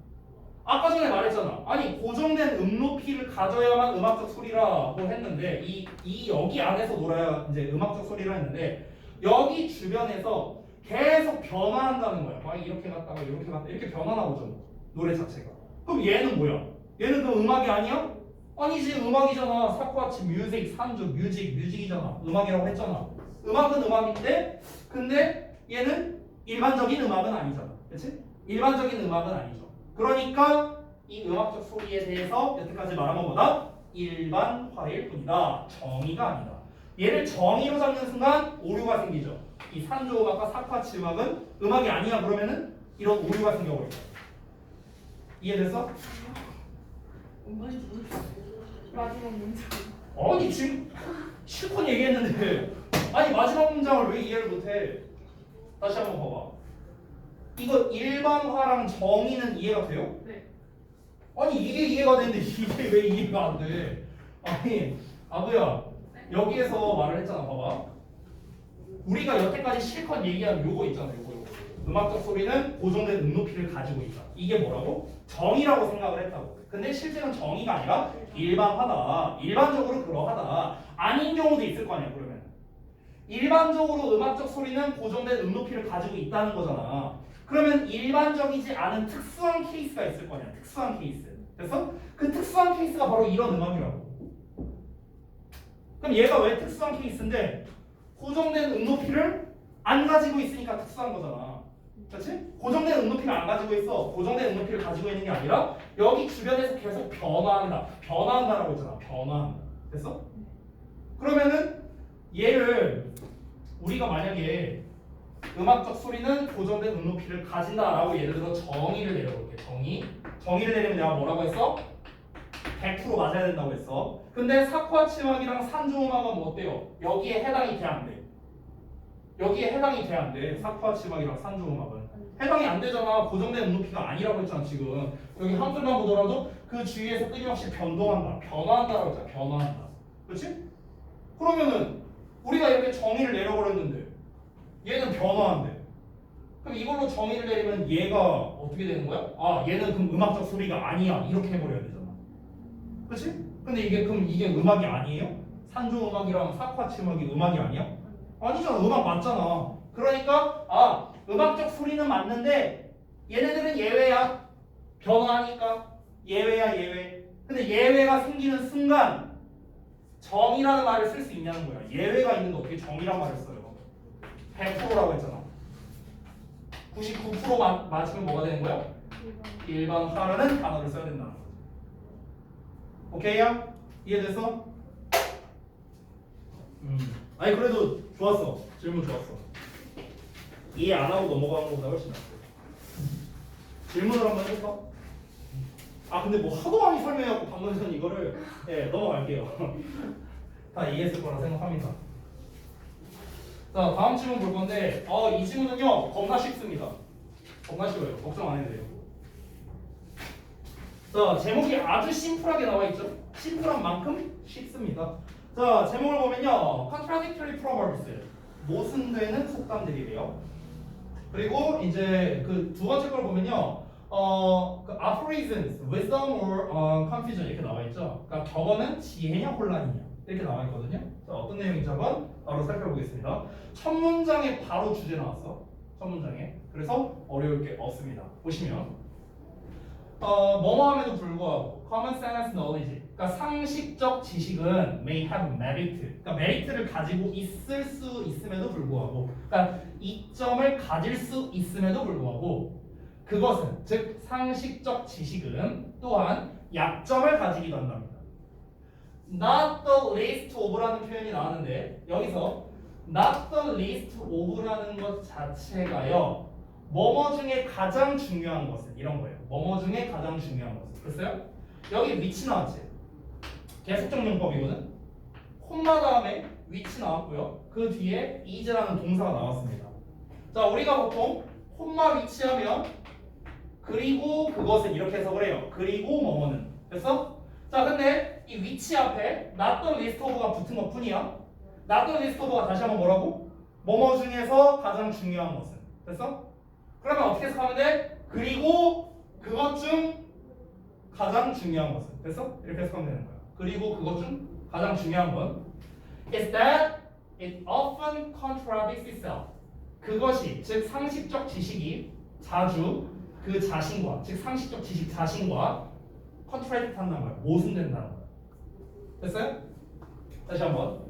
아까 전에 말했잖아. 아니 고정된 높이를 가져야만 음악적 소리라고 했는데 이 여기 안에서 놀아야 이제 음악적 소리라 했는데 여기 주변에서 계속 변화한다는 거야. 막 이렇게 갔다가 이렇게 변화 나오죠. 노래 자체가. 그럼 얘는 뭐야? 얘는 그 음악이 아니야? 아니지 음악이잖아. 사쿠아치 뮤직 산조 뮤직이잖아. 음악이라고 했잖아. 음악은 음악인데 근데 얘는 일반적인 음악은 아니잖아. 그렇지? 일반적인 음악은 아니죠. 그러니까 이 음악적 소리에 대해서 여태까지 말한 것보다 일반화일 뿐이다. 정의가 아니다. 얘를 정의로 잡는 순간 오류가 생기죠. 이 산조 음악과 사쿠아치 음악은 음악이 아니야 그러면은 이런 오류가 생겨버린다. 이해됐어? 마지막 문장. 아니 지금 실컷 얘기했는데 아니 마지막 문장을 왜 이해를 못해? 다시 한번 봐봐. 이거 일반화랑 정의는 이해가 돼요? 네. 아니 이게 이해가 되는데 이게 왜 이해가 안 돼? 아니 아부야 여기에서 말을 했잖아. 봐봐. 우리가 여태까지 실컷 얘기한 요거 있잖아. 요거. 음악적 소리는 고정된 높이를 가지고 있다. 이게 뭐라고? 정의라고 생각을 했다고. 근데 실제는 정의가 아니라 일반화다. 일반적으로 그러하다. 아닌 경우도 있을 거 아니야. 그러면 일반적으로 음악적 소리는 고정된 높이를 가지고 있다는 거잖아. 그러면 일반적이지 않은 특수한 케이스가 있을 거 아니야. 특수한 케이스. 그래서 그 특수한 케이스가 바로 이런 음악이라고. 그럼 얘가 왜 특수한 케이스인데 고정된 높이를 안 가지고 있으니까 특수한 거잖아. 그렇지? 고정된 높이를 안 가지고 있어. 고정된 높이를 가지고 있는 게 아니라 여기 주변에서 계속 변화한다. 변화한다라고 했잖아. 변화한다. 됐어? 그러면은 얘를 우리가 만약에 음악적 소리는 고정된 높이를 가진다라고 예를 들어 정의를 내려볼게. 정의를 내리면 내가 뭐라고 했어? 100% 맞아야 된다고 했어. 근데 사쿠아치 음악이랑 산조 음악은 뭐 어때요? 여기에 해당이 돼 안 돼? 여기에 해당이 돼 안 돼? 사쿠아치 음악이랑 산조 음악은 해당이 안 되잖아. 고정된 높이가 아니라고 했잖아. 지금 여기 한글만 보더라도 그 주위에서 끊임없이 변동한다. 변화한다라고 했잖아. 변화한다. 그렇지? 그러면은 우리가 이렇게 정의를 내려버렸는데 얘는 변화한대. 그럼 이걸로 정의를 내리면 얘가 어떻게 되는 거야? 아 얘는 그럼 음악적 소리가 아니야 이렇게 해버려야 되잖아. 그렇지? 근데 이게 그럼 이게 음악이 아니에요? 산조 음악이랑 사쿠아치 음악이 음악이 아니야? 아니잖아. 음악 맞잖아. 그러니까 아 음악적 소리는 맞는데 얘네들은 예외야. 변화하니까 예외야 예외. 근데 예외가 생기는 순간 정이라는 말을 쓸 수 있냐는 거야. 예외가 있는데 어떻게 정이란 말을 써요? 100%라고 했잖아. 99% 맞으면 뭐가 되는 거야? 일반화라는 단어를 써야 된다는 거지. 오케이야? 이해됐어? 아니 그래도 좋았어. 질문 좋았어. 이해 안 하고 넘어가는 것보다 훨씬 낫어. 질문을 한번 해볼까? 아 근데 뭐 하도 많이 설명해갖고 방금 전 이거를 넘어갈게요. 다 이해했을 거라 생각합니다. 자 다음 질문 볼 건데 이 질문은요 겁나 쉽습니다. 겁나 쉬워요. 걱정 안 해도 돼요. 자 제목이 아주 심플하게 나와 있죠. 심플한 만큼 쉽습니다. 자 제목을 보면요 contradictory proverbs 모순되는 속담들이래요. 그리고 이제 그 두 번째 걸 보면요 그 aphorisms, wisdom or confusion 이렇게 나와 있죠. 그러니까 격언은 지혜냐 혼란이냐 이렇게 나와 있거든요. 자 어떤 내용인지 한번 바로 살펴보겠습니다. 첫 문장에 바로 주제 나왔어. 첫 문장에. 그래서 어려울 게 없습니다. 보시면 뭐뭐 함에도 불구하고 common sense knowledge 그러니까 상식적 지식은 may have merit 그러니까 메리트를 가지고 있을 수 있음에도 불구하고 그러니까 이점을 가질 수 있음에도 불구하고 그것은 즉 상식적 지식은 또한 약점을 가지기도 한답니다. Not the least of라는 표현이 나왔는데 여기서 not the least of라는 것 자체가요 뭐뭐 중에 가장 중요한 것은 이런 거예요. 뭐뭐 중에 가장 중요한 것은 됐어요? 여기 위치 나왔지? 계속적 용법이거든? 콤마 다음에 위치 나왔고요. 그 뒤에 is라는 동사가 나왔습니다. 자 우리가 보통 콤마 위치하면 그리고 그것은 이렇게 해석을 해요. 그리고 뭐뭐는 됐어? 자 근데 이 위치 앞에 not the least of가 붙은 것 뿐이야. not the least of가 다시 한번 뭐라고? 뭐뭐 중에서 가장 중요한 것은 됐어? 그러면 어떻게 해석하면 돼? 그리고 그것 중 가장 중요한 것은 됐어? 이렇게 해석하면 되는 거야. 그리고 그것 중 가장 중요한 건 is that it often contradicts itself. 그것이 즉 상식적 지식이 자주 그 자신과 즉 상식적 지식 자신과 contradict 한다는 거야. 모순된다는 거야. 됐어요? 다시 한번.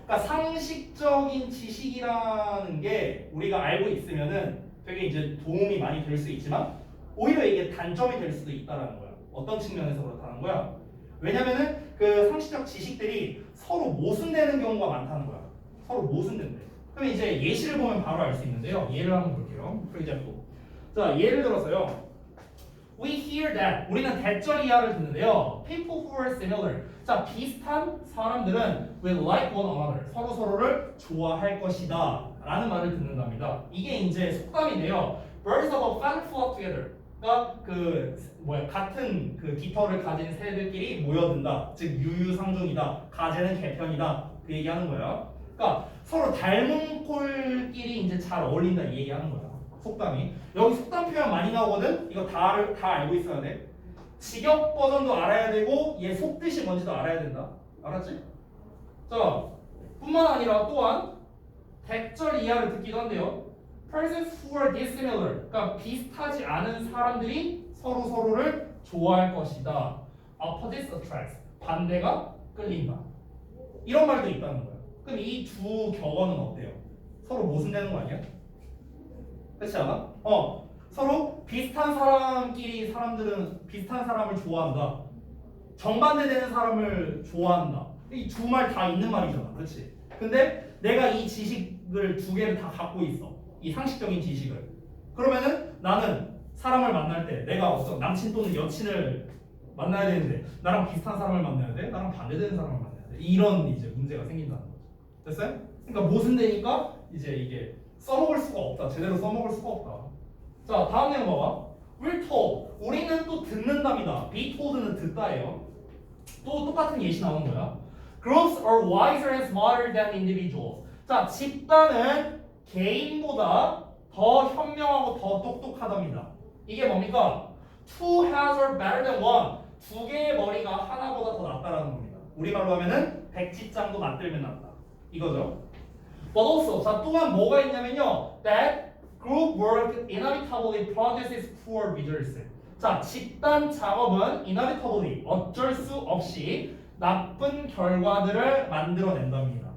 그러니까 상식적인 지식이라는 게 우리가 알고 있으면은 되게 이제 도움이 많이 될 수 있지만 오히려 이게 단점이 될 수도 있다라는 거야. 어떤 측면에서 그렇다는 거야? 왜냐면은 그 상식적 지식들이 서로 모순되는 경우가 많다는 거야. 서로 모순된대. 그럼 이제 예시를 보면 바로 알 수 있는데요. 예를 한번 볼게요. For example. 자, 예를 들어서요. We hear that. 우리는 대절 이하를 듣는데요. People who are similar. 자, 비슷한 사람들은 will like one another. 서로 서로를 좋아할 것이다. 라는 말을 듣는답니다. 이게 이제 속담인데요. Birds of a feather flock together. 그러니까 같은 그 깃털을 가진 새들끼리 모여든다. 즉 유유상종이다. 가재는 개편이다. 그 얘기하는 거야. 그러니까 서로 닮은 꼴끼리 이제 잘 어울린다 이 얘기하는 거야. 속담이. 여기 속담 표현 많이 나오거든. 이거 다 알고 있어야 돼. 직역 버전도 알아야 되고 얘 속뜻이 뭔지도 알아야 된다. 알았지? 자, 뿐만 아니라 또한 대절 이하를 듣기도 한데요. Persons who are dissimilar, 그러니까 비슷하지 않은 사람들이 서로 서로를 좋아할 것이다. Opposites attract, 반대가 끌린다. 이런 말도 있다는 거야. 그럼 이 두 격언은 어때요? 서로 모순되는 거 아니야? 그렇지 않아? 서로 비슷한 사람끼리 사람들은 비슷한 사람을 좋아한다. 정반대되는 사람을 좋아한다. 이 두 말 다 있는 말이잖아. 그렇지? 근데 내가 이 지식을 두 개를 다 갖고 있어. 이 상식적인 지식을. 그러면은 나는 사람을 만날 때 내가 어떤 남친 또는 여친을 만나야 되는데 나랑 비슷한 사람을 만나야 돼? 나랑 반대되는 사람을 만나야 돼? 이런 이제 문제가 생긴다는 거죠. 됐어요? 그러니까 모순되니까 이제 이게 써먹을 수가 없다. 제대로 써먹을 수가 없다. 자, 다음 내용 봐봐. We're told. 우리는 또 듣는답니다. Be told는 듣다예요. 또 똑같은 예시 나오는 거야. Groups are wiser and smarter than individuals. 자, 집단은 개인보다 더 더 현명하고 더 똑똑하답니다. 이게 뭡니까? Two heads are better than one. 두 개의 머리가 하나보다 더 낫다라는 겁니다. 우리말로 하면은 백지장도 맞들면 낫다. 이거죠. But also, 자 또한 뭐가 있냐면요. That group work inevitably produces poor results. 자 집단 작업은 inevitably 어쩔 수 없이 나쁜 결과들을 만들어낸답니다.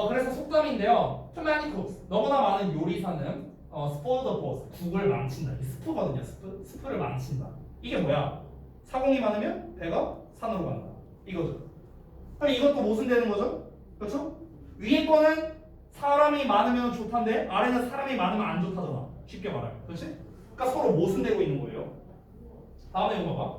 그래서 속담인데요. Too many cooks. 너무나 많은 요리사는 spoil the pot. 국을 망친다. 이 스프거든요. 스프를 망친다. 이게 뭐야? 사공이 많으면 배가 산으로 간다. 이거죠. 그럼 이것도 모순되는 거죠? 그렇죠? 위에 거는 사람이 많으면 좋단데 아래는 사람이 많으면 안 좋다잖아. 쉽게 말하면. 그렇지? 그러니까 서로 모순되고 있는 거예요. 다음에 이거 봐봐.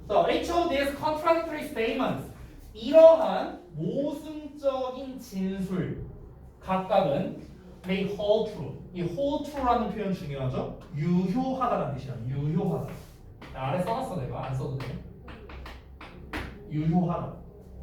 So, each of these contradictory statements. 이러한 모순적인 진술 각각은 may hold true. 이 hold true라는 표현 중요하죠? 유효하다라는 뜻이야. 유효하다. 아래 써놨어 내가. 안 써도 돼. 유효하다.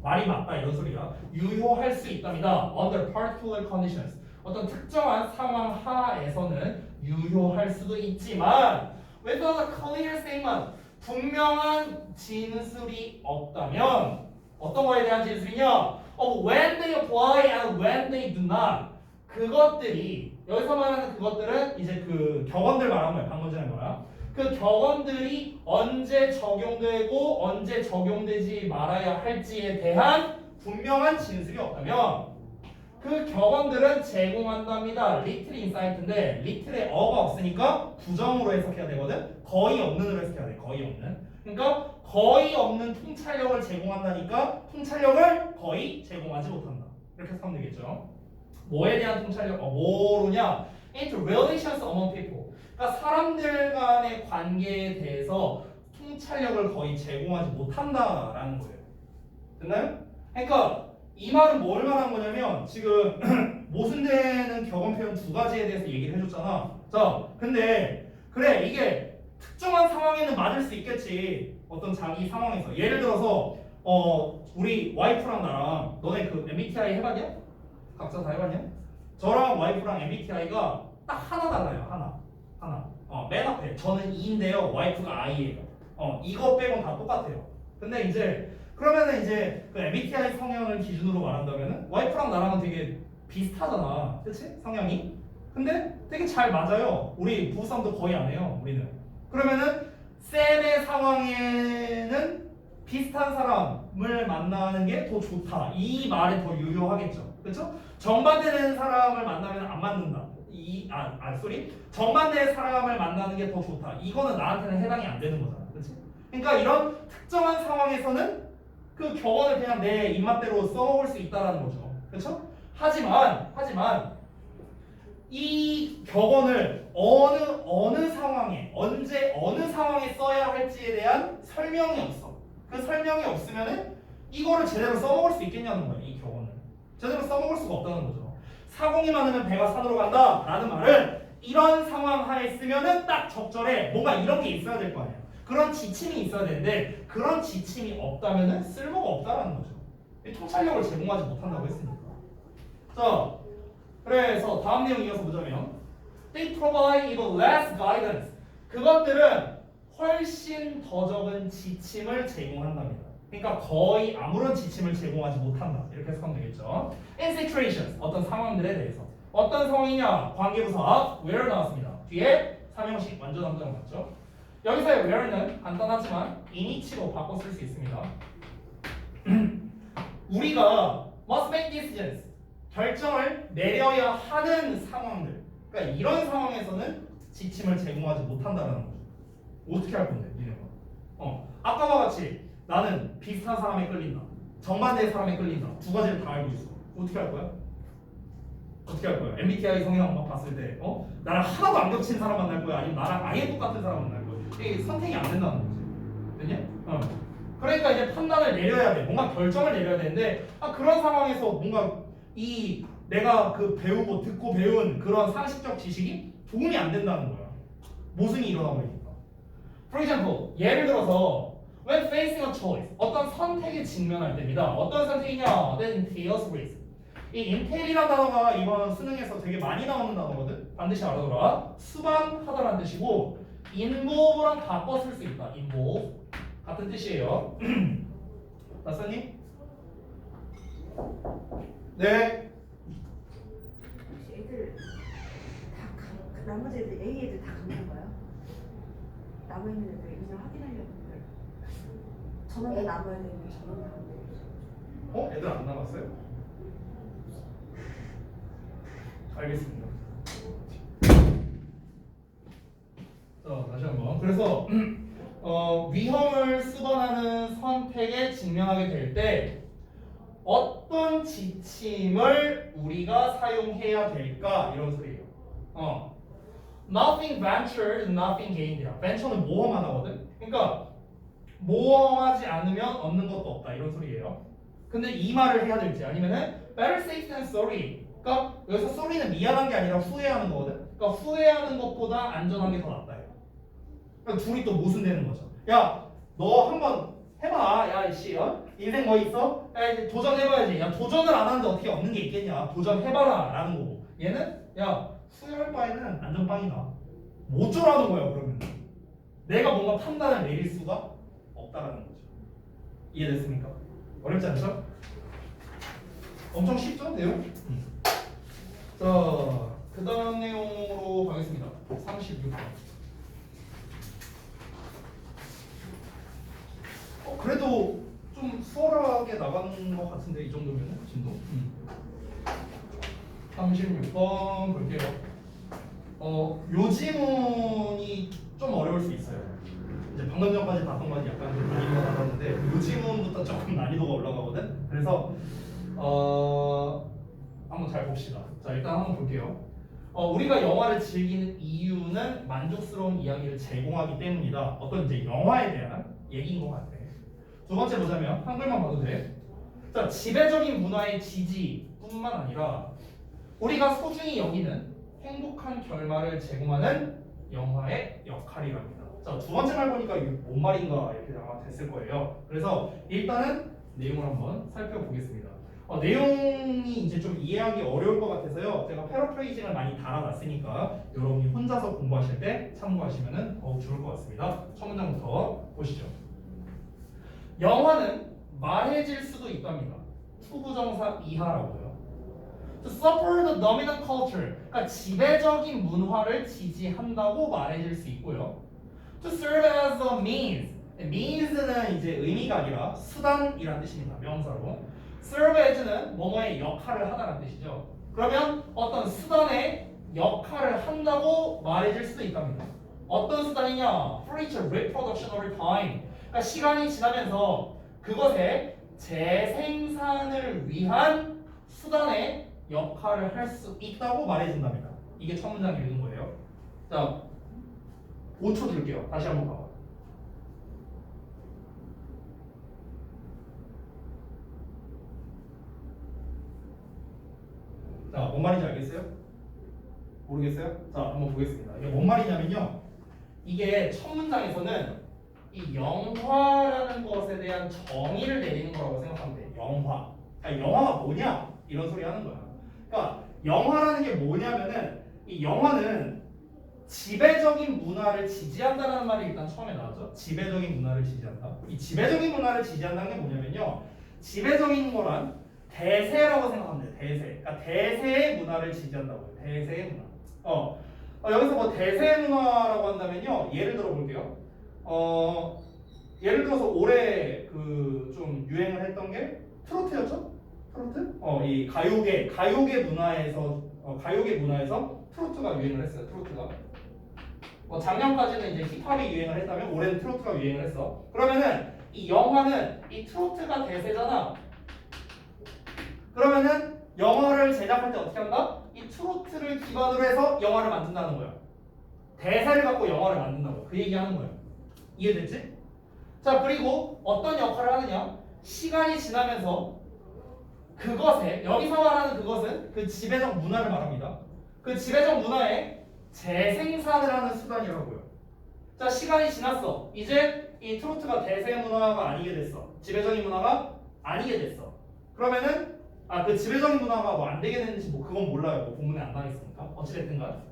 말이 맞다 이런 소리야. 유효할 수 있답니다. Under particular conditions. 어떤 특정한 상황 하에서는 유효할 수도 있지만 without a clear statement. 분명한 진술이 없다면 어떤 거에 대한 진술이냐? When they apply and when they do not. 그것들이 여기서 말하는 그것들은 이제 그 격언들 말하는 거야. 방금 전에 뭐야? 그 격언들이 언제 적용되고 언제 적용되지 말아야 할지에 대한 분명한 진술이 없다면 그 격언들은 제공한답니다. little insight인데 little에 어가 없으니까 부정으로 해석해야 되거든. 거의 없는으로 해석해야 돼. 거의 없는. 그러니까 거의 없는 통찰력을 제공한다니까 통찰력을 거의 제공하지 못한다. 이렇게 해석하면 되겠죠. 뭐에 대한 통찰력? 뭐로냐? Into relations among people. 그러니까 사람들 간의 관계에 대해서 통찰력을 거의 제공하지 못한다라는 거예요. 됐나요? 그러니까 이 말은 뭘 말하는 거냐면 지금 모순되는 격언 표현 두 가지에 대해서 얘기를 해줬잖아. 자, 근데 그래 이게 특정한 상황에는 맞을 수 있겠지. 어떤 자기 상황에서 예를 들어서 우리 와이프랑 나랑 너네 그 MBTI 해봤냐? 각자 다 해봤냐? 저랑 와이프랑 MBTI가 딱 하나 달라요. 하나. 맨 앞에 저는 E인데요. 와이프가 I예요. 이거 빼곤 다 똑같아요. 근데 이제 그러면은 이제 그 MBTI 성향을 기준으로 말한다면은 와이프랑 나랑은 되게 비슷하잖아. 그치? 성향이. 근데 되게 잘 맞아요. 우리 부부싸움도 거의 안 해요. 우리는. 그러면은 쌤의 상황에는 비슷한 사람을 만나는 게 더 좋다. 이 말이 더 유효하겠죠. 그렇죠? 정반대되는 사람을 만나면 안 맞는다. 정반대의 사람을 만나는 게 더 좋다. 이거는 나한테는 해당이 안 되는 거잖아. 그렇지? 그러니까 이런 특정한 상황에서는 그 격언을 그냥 내 입맛대로 써먹을 수 있다라는 거죠. 그렇죠? 하지만 이 격언을 어느 상황에 언제 어느 상황에 써야 할지에 대한 설명이 없어. 그 설명이 없으면은 이거를 제대로 써먹을 수 있겠냐는 거야. 이 격언을 제대로 써먹을 수가 없다는 거죠. 사공이 많으면 배가 산으로 간다 라는 말은 이런 상황 하에 쓰면은 딱 적절해. 뭔가 이런 게 있어야 될 거 아니야. 그런 지침이 있어야 되는데 그런 지침이 없다면은 쓸모가 없다라는 거죠. 통찰력을 제공하지 못한다고 했으니까. 자, 그래서 다음 내용 이어서 보자면 They provide even less guidance. 그것들은 훨씬 더 적은 지침을 제공한답니다. 그러니까 거의 아무런 지침을 제공하지 못한다. 이렇게 해석하면 되겠죠. In situations, 어떤 상황들에 대해서. 어떤 상황이냐? 관계부사 where 나왔습니다. 뒤에 삼형식 완전 함정 맞죠? 여기서의 where는 간단하지만 in이치로 바꿔 쓸 수 있습니다. 우리가 must make decisions. 결정을 내려야 하는 상황들. 그러니까 이런 상황에서는 지침을 제공하지 못한다는 거죠. 어떻게 할 건데, 니네가? 아까와 같이 나는 비슷한 사람에 끌린다. 정반대의 사람에 끌린다. 두 가지를 다 알고 있어. 어떻게 할 거야? MBTI 성향 막 봤을 때, 나랑 하나도 안 겹친 사람 만날 거야? 아니면 나랑 아예 똑같은 사람 만날 거야? 이게 선택이 안 된다는 거지. 됐냐? 그러니까 이제 판단을 내려야 돼. 뭔가 결정을 내려야 되는데, 그런 상황에서 뭔가 내가 그 배우고 듣고 배운 그런 상식적 지식이 도움이 안 된다는 거야. 모순이 일어나고 있으니까. For example, 예를 들어서 when facing a choice, 어떤 선택에 직면할 때입니다. 어떤 선택이냐? Then entails risk. 이 인텔이라는 단어가 이번 수능에서 되게 많이 나오는 단어거든. 반드시 알아둬라. 수반하다라는 뜻이고 involve랑 바꿔 쓸 수 있다. involve 같은 뜻이에요. 나선님? 네. 혹시 애들 나머지 애들 A 애들 다 감는 거야? 남아 있는 애들 그냥 확인하려고 전원 다 남아야 되는데 전원 다 안 돼. 애들 안 남았어요? 알겠습니다. 자, 다시 한번. 그래서 위험을 수반하는 선택에 직면하게 될 때 어떤 지침을 우리가 사용해야 될까 이런 소리예요. Nothing ventured, nothing gained야. venture는 모험하다거든. 그러니까 모험하지 않으면 얻는 것도 없다 이런 소리예요. 근데 이 말을 해야 될지 아니면은 better safe than sorry. 그러니까 여기서 sorry는 미안한 게 아니라 후회하는 거거든. 그러니까 후회하는 것보다 안전한 게 더 낫다. 그러니까 둘이 또 모순되는 거죠. 야, 너 한번 해봐. 야, 이씨, 인생 뭐 있어? 야, 이제 도전해봐야지. 야, 도전을 안 하는데 어떻게 얻는 게 있겠냐? 도전해봐라. 라는 거고. 얘는, 야, 후회할 바에는 안전빵이다. 뭐 어쩌라는 거야, 그러면. 내가 뭔가 판단을 내릴 수가 없다라는 거죠. 이해됐습니까? 어렵지 않죠? 엄청 쉽죠, 내용? 자, 그 다음 내용으로 가겠습니다. 36번. 그래도 좀 수월하게 나가는 것 같은데 이 정도면 진도. 36번 볼게요. 요 지문이 좀 어려울 수 있어요. 이제 방금 전까지 봤던 건 약간 좀 난이도가 낮았는데 요 지문부터 조금 난이도가 올라가거든. 그래서 한번 잘 봅시다. 자, 일단 한번 볼게요. 우리가 영화를 즐기는 이유는 만족스러운 이야기를 제공하기 때문이다. 어떤 이제 영화에 대한 얘기인 것 같아. 두 번째 보자면 한글만 봐도 돼. 자, 지배적인 문화의 지지뿐만 아니라 우리가 소중히 여기는 행복한 결말을 제공하는 영화의 역할이랍니다. 자, 두 번째 말 보니까 이게 뭔 말인가 이렇게 아마 됐을 거예요. 그래서 일단은 내용을 한번 살펴보겠습니다. 내용이 이제 좀 이해하기 어려울 것 같아서요. 제가 패러프레이징을 많이 달아놨으니까 여러분이 혼자서 공부하실 때 참고하시면 더욱 좋을 것 같습니다. 첫 문장부터 보시죠. 영화는 말해질 수도 있답니다. 투부정사 이하라고요. To support the dominant culture, 그러니까 지배적인 문화를 지지한다고 말해질 수 있고요. To serve as a means, means는 이제 의미가 아니라 수단이란 뜻입니다. 명사로. serve as는 뭐뭐의 역할을 하다라는 뜻이죠. 그러면 어떤 수단의 역할을 한다고 말해질 수도 있답니다. 어떤 수단이냐? For its reproduction over time. 그러니까 시간이 지나면서 그것의 재생산을 위한 수단의 역할을 할 수 있다고 말해준답니다. 이게 첫 문장 읽은 거예요. 자, 5초 드릴게요. 다시 한번 봐봐. 자, 뭔 말인지 알겠어요? 모르겠어요? 자, 한번 보겠습니다. 이게 뭔 말이냐면요. 이게 첫 문장에서는 이 영화라는 것에 대한 정의를 내리는 거라고 생각하면 돼. 영화. 그러니까 영화가 뭐냐? 이런 소리 하는 거야. 그러니까 영화라는 게 뭐냐면은 이 영화는 지배적인 문화를 지지한다라는 말이 일단 처음에 나왔죠. 지배적인 문화를 지지한다. 이 지배적인 문화를 지지한다는 게 뭐냐면요. 지배적인 거란 대세라고 생각하면 돼요. 대세. 그러니까 대세의 문화를 지지한다고요. 대세의 문화. 여기서 뭐 대세 문화라고 한다면요. 예를 들어 볼게요. 예를 들어서 올해 그 좀 유행을 했던 게 트로트였죠? 트로트? 이 가요계 문화에서 트로트가 유행을 했어요. 트로트가. 작년까지는 이제 힙합이 유행을 했다면 올해는 트로트가 유행을 했어. 그러면은 이 영화는 이 트로트가 대세잖아. 그러면은 영화를 제작할 때 어떻게 한다? 이 트로트를 기반으로 해서 영화를 만든다는 거야. 대세를 갖고 영화를 만든다고. 그 얘기하는 거야. 이해됐지? 자, 그리고 어떤 역할을 하느냐? 시간이 지나면서 그것에, 여기서 말하는 그것은 그 지배적 문화를 말합니다. 그 지배적 문화의 재생산을 하는 수단이라고요. 자, 시간이 지났어. 이제 이 트로트가 대세 문화가 아니게 됐어. 지배적인 문화가 아니게 됐어. 그러면은 그 지배적인 문화가 뭐 안 되게 되는지 뭐 그건 몰라요. 뭐 본문에 안 나와 있으니까. 어찌됐든가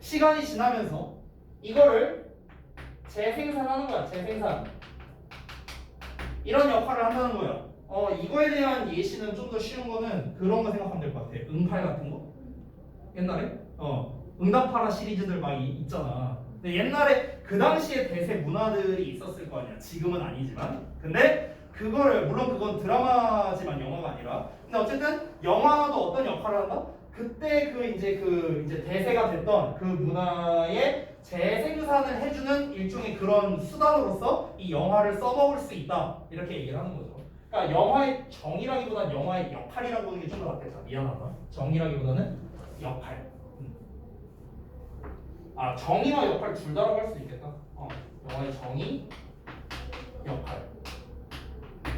시간이 지나면서 이거를 재생산하는 거야. 재생산. 이런 역할을 한다는 거야. 이거에 대한 예시는 좀 더 쉬운 거는 그런 거 생각하면 될 것 같아. 응팔 같은 거. 옛날에 응답하라 시리즈들 막 있잖아. 근데 옛날에 그 당시에 대세 문화들이 있었을 거 아니야. 지금은 아니지만. 근데 그거를 물론 그건 드라마지만 영화가 아니라. 근데 어쨌든 영화도 어떤 역할을 한다? 그때 이제 대세가 됐던 그 문화의 재생산을 해주는 일종의 그런 수단으로서 이 영화를 써먹을 수 있다 이렇게 얘기를 하는 거죠. 그러니까 영화의 정의라기보다는 영화의 역할이라고 보는 게 좀 더 낫겠다. 미안하다. 정의라기보다는 역할. 정의와 역할 둘 다라고 할 수 있겠다. 영화의 정의, 역할.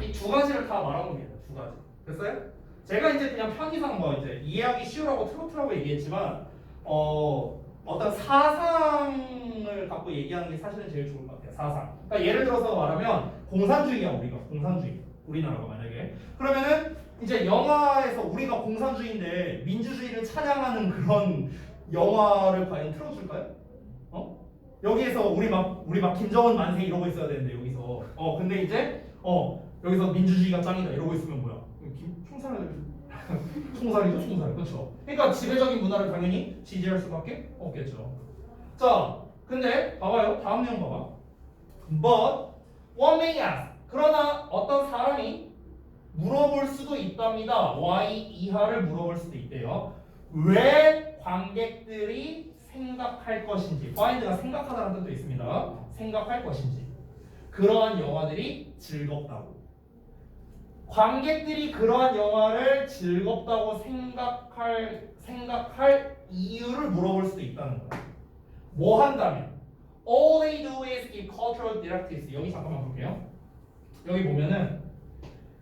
이 두 가지를 다 말한 겁니다. 두 가지. 됐어요? 제가 이제 그냥 편의상 뭐 이제 이해하기 쉬우라고 트로트라고 얘기했지만 어떤 사상을 갖고 얘기하는 게 사실은 제일 좋을 것 같아요. 사상. 그러니까 예를 들어서 말하면 공산주의야 우리가 공산주의. 우리나라가 만약에 그러면은 이제 영화에서 우리가 공산주의인데 민주주의를 찬양하는 그런 영화를 과연 틀어줄까요? 여기에서 우리 막 김정은 만세 이러고 있어야 되는데 여기서 근데 이제 여기서 민주주의가 짱이다 이러고 있으면 뭐야? 총살이죠 총살. 그렇죠. 그러니까 지배적인 문화를 당연히 지지할 수밖에 없겠죠. 자, 근데 봐봐요. 다음 내용 봐봐. But one may ask. 그러나 어떤 사람이 물어볼 수도 있답니다. why 이하를 물어볼 수도 있대요. 왜 관객들이 생각할 것인지. find가 생각하다라는 뜻도 있습니다. 생각할 것인지. 그러한 영화들이 즐겁다고. 관객들이 그러한 영화를 즐겁다고 생각할 이유를 물어볼 수도 있다는 거야. 뭐 한다면 all they do is give cultural directives. 여기 잠깐만 볼게요. 여기 보면은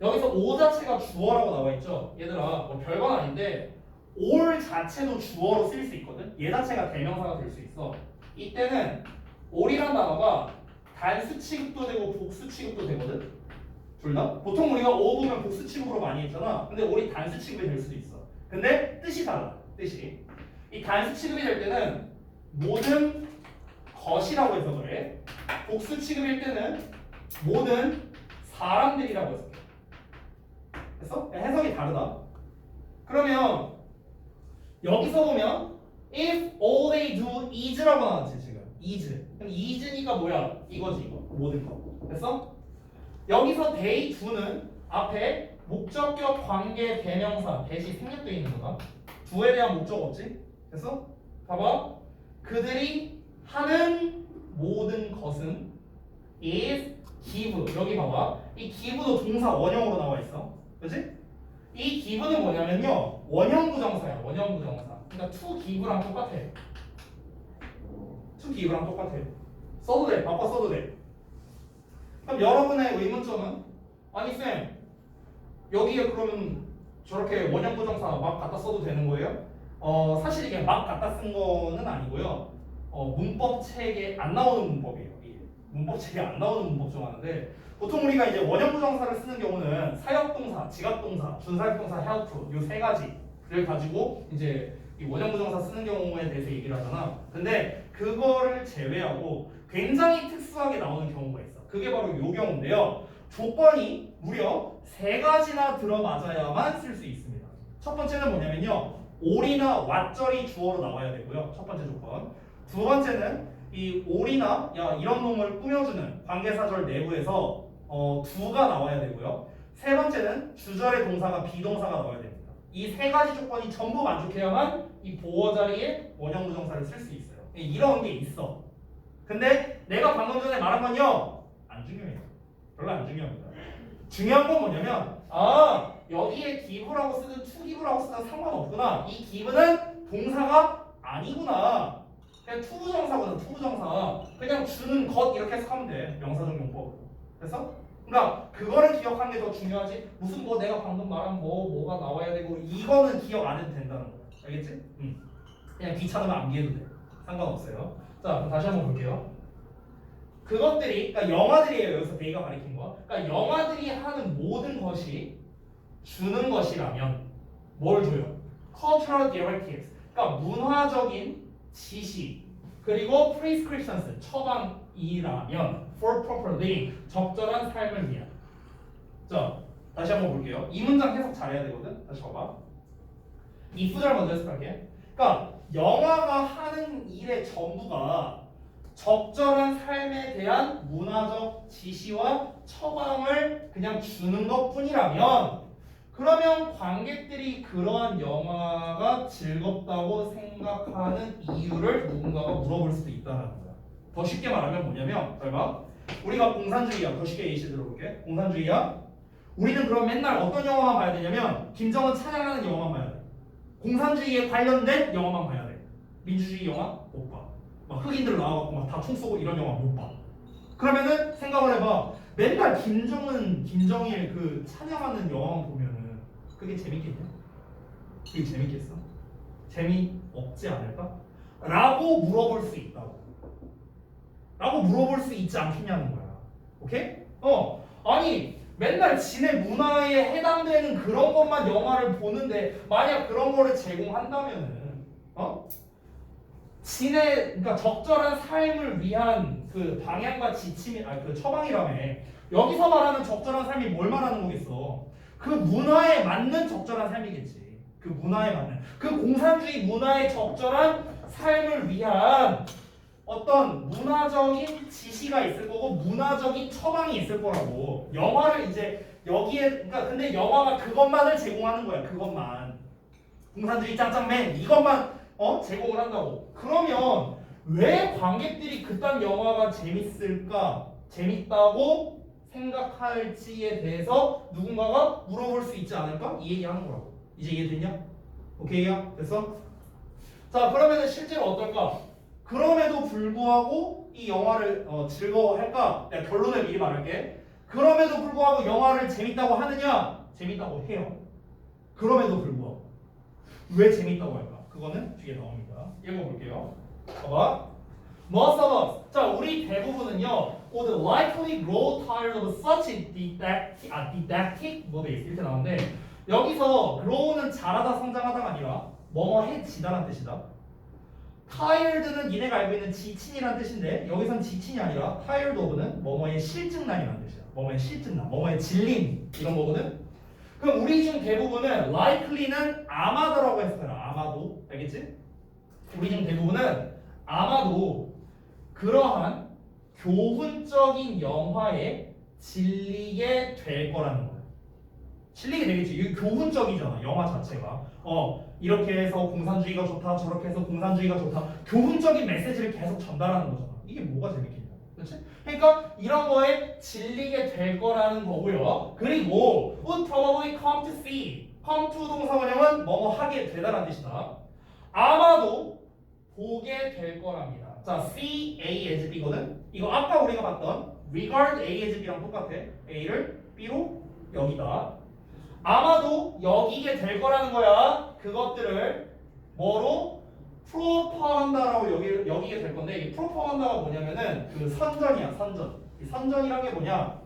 여기서 all 자체가 주어라고 나와 있죠. 얘들아 뭐 별건 아닌데 all 자체도 주어로 쓸 수 있거든. 얘 자체가 대명사가 될 수 있어. 이때는 all이란 단어가 단수 취급도 되고 복수 취급도 되거든. 둘 다? 보통 우리가 all 보면 복수 취급으로 많이 했잖아. 근데 all이 단수 취급이 될 수도 있어. 근데 뜻이 달라. 뜻이. 이 단수 취급이 될 때는 모든 것이라고 해서 그래. 복수 취급일 때는 모든 사람들이라고 해서 그래. 됐어? 해석이 다르다. 그러면 여기서 보면 if all they do is라고 나왔지 지금. is. 그럼 is니까 뭐야? 이거지 이거. 모든 거. 됐어? 여기서 they do는 앞에 목적격 관계 대명사 대시 생략되어 있는 거다. do에 대한 목적 없지? 됐어? 봐봐. 그들이 하는 모든 것은 is give. 여기 봐봐. 이 give도 동사 원형으로 나와 있어. 그렇지? 이 give는 뭐냐면요. 원형 부정사야. 원형 부정사. 그러니까 to give랑 똑같아. to give랑 똑같아. 써도 돼. 바꿔 써도 돼. 그럼 여러분의 의문점은 아니 쌤 여기에 그러면 저렇게 원형 부정사 막 갖다 써도 되는 거예요? 사실 이게 막 갖다 쓴 거는 아니고요. 문법 책에 안 나오는 문법이에요. 이게. 문법 책에 안 나오는 문법 중 하나인데 보통 우리가 이제 원형 부정사를 쓰는 경우는 사역동사, 지각동사, 준사역동사, help 요 세 가지를 가지고 이제 이 원형 부정사 쓰는 경우에 대해서 얘기를 하잖아. 근데 그거를 제외하고 굉장히 특수하게 나오는 경우가 있어. 그게 바로 요 경우인데요. 조건이 무려 세 가지나 들어맞아야만 쓸 수 있습니다. 첫 번째는 뭐냐면요. all이나 what절이 주어로 나와야 되고요. 첫 번째 조건. 두 번째는 이 all이나 야 이런 놈을 꾸며주는 관계사절 내부에서 do가 나와야 되고요. 세 번째는 주절의 동사가 비동사가 나와야 됩니다. 이 세 가지 조건이 전부 만족해야만 이 보어 자리에 원형 부정사를 쓸 수 있어요. 이런 게 있어. 근데 내가 방금 전에 말한 건요. 안 중요해요. 별로 안 중요합니다. 중요한 건 뭐냐면 여기에 give라고 쓰든 to give라고 쓰든 상관없구나. 이 give는 동사가 아니구나. 그냥 to 부정사거든. to 부정사. 그냥 주는 것 이렇게 해석하면 돼. 명사적 용법으로. 됐어? 그러니까 그거를 기억하는 게 더 중요하지. 무슨 뭐 내가 방금 말한 뭐가 나와야 되고 이거는 기억 안 해도 된다는 거야. 알겠지? 그냥 귀찮으면 암기해도 돼. 상관없어요. 자, 그럼 다시 한번 볼게요. 그것들이, 그러니까 영화들이에요. 여기서 베이가 가리킨 거. 그러니까 영화들이 하는 모든 것이 주는 것이라면 뭘 줘요? cultural directives. 그러니까 문화적인 지시 그리고 prescriptions 처방이라면 for proper living 적절한 삶을 위한. 자 다시 한번 볼게요. 이 문장 해석 잘해야 되거든. 다시 봐봐. 이 구절 먼저 해석할게. 그러니까 영화가 하는 일의 전부가 적절한 삶에 대한 문화적 지시와 처방을 그냥 주는 것뿐이라면 그러면 관객들이 그러한 영화가 즐겁다고 생각하는 이유를 누군가가 물어볼 수도 있다는 거야. 더 쉽게 말하면 뭐냐면 잘 봐. 우리가 공산주의야. 더 쉽게 예시 들어볼게. 공산주의야. 우리는 그럼 맨날 어떤 영화만 봐야 되냐면 김정은 찬양하는 영화만 봐야 돼. 공산주의에 관련된 영화만 봐야 돼. 민주주의 영화 못 봐. 막 흑인들 나와갖고 막 다 총 쏘고 이런 영화 못 봐. 그러면은 생각을 해봐. 맨날 김정은, 김정일 그 찬양하는 영화만 보면은 그게 재밌겠냐? 그게 재밌겠어? 재미없지 않을까? 라고 물어볼 수 있다고. 라고 물어볼 수 있지 않겠냐는 거야. 오케이? 아니 맨날 지네 문화에 해당되는 그런 것만 영화를 보는데 만약 그런 거를 제공한다면은 그러니까 적절한 삶을 위한 그 방향과 지침이 그 처방이라며. 여기서 말하는 적절한 삶이 뭘 말하는 거겠어? 그 문화에 맞는 적절한 삶이겠지. 그 문화에 맞는 그 공산주의 문화에 적절한 삶을 위한 어떤 문화적인 지시가 있을 거고 문화적인 처방이 있을 거라고. 영화를 이제 여기에 그러니까 근데 영화가 그것만을 제공하는 거야. 그것만 공산주의 짱짱맨 이것만 제공을 한다고. 그러면 왜 관객들이 그딴 영화가 재밌을까? 재밌다고 생각할지에 대해서 누군가가 물어볼 수 있지 않을까? 이 얘기하는 거라고. 이제 이해됐냐? 오케이야? 됐어? 자 그러면은 실제로 어떨까? 그럼에도 불구하고 이 영화를 즐거워할까? 내가 결론을 미리 말할게. 그럼에도 불구하고 영화를 재밌다고 하느냐? 재밌다고 해요. 그럼에도 불구하고 왜 재밌다고 할까? 그거는 뒤에 나옵니다. 읽어볼게요. 봐봐. Most of us. 자, 우리 대부분은요. would likely grow tired of such didactic movies. 이렇게 나오는데 여기서 grow는 자라다 성장하다가 아니라 뭐뭐해지다라는 뜻이다. tired는 니네가 알고 있는 지친이라는 뜻인데 여기선 지친이 아니라 tired of는 뭐뭐의 실증난이라는 뜻이야. 뭐뭐의 실증난, 뭐뭐의 질림 이런 거거든. 그럼 우리 중 대부분은 likely는 아마도라고 해석해라. 아마도. 알겠지? 우리 중 대부분은 아마도 그러한 교훈적인 영화에 질리게 될 거라는 거야. 질리게 되겠지. 이게 교훈적이잖아. 영화 자체가. 이렇게 해서 공산주의가 좋다. 저렇게 해서 공산주의가 좋다. 교훈적인 메시지를 계속 전달하는 거잖아. 이게 뭐가 재밌겠냐. 그렇지? 그러니까 이런 거에 질리게 될 거라는 거고요. 그리고 would probably come to see. come to 동사 원형은 뭐뭐 하게 되다라는 뜻이다. 아마도 보게 될 거랍니다. 자, see A as B거든. 이거 아까 우리가 봤던 regard A as B랑 똑같아. A를 B로 여기다. 아마도 여기게 될 거라는 거야. 그것들을 뭐로? 프로파간다라고 여기게 될 건데 이 프로파간다가 뭐냐면은 그 선전이야. 선전. 이 선전이란 게 뭐냐?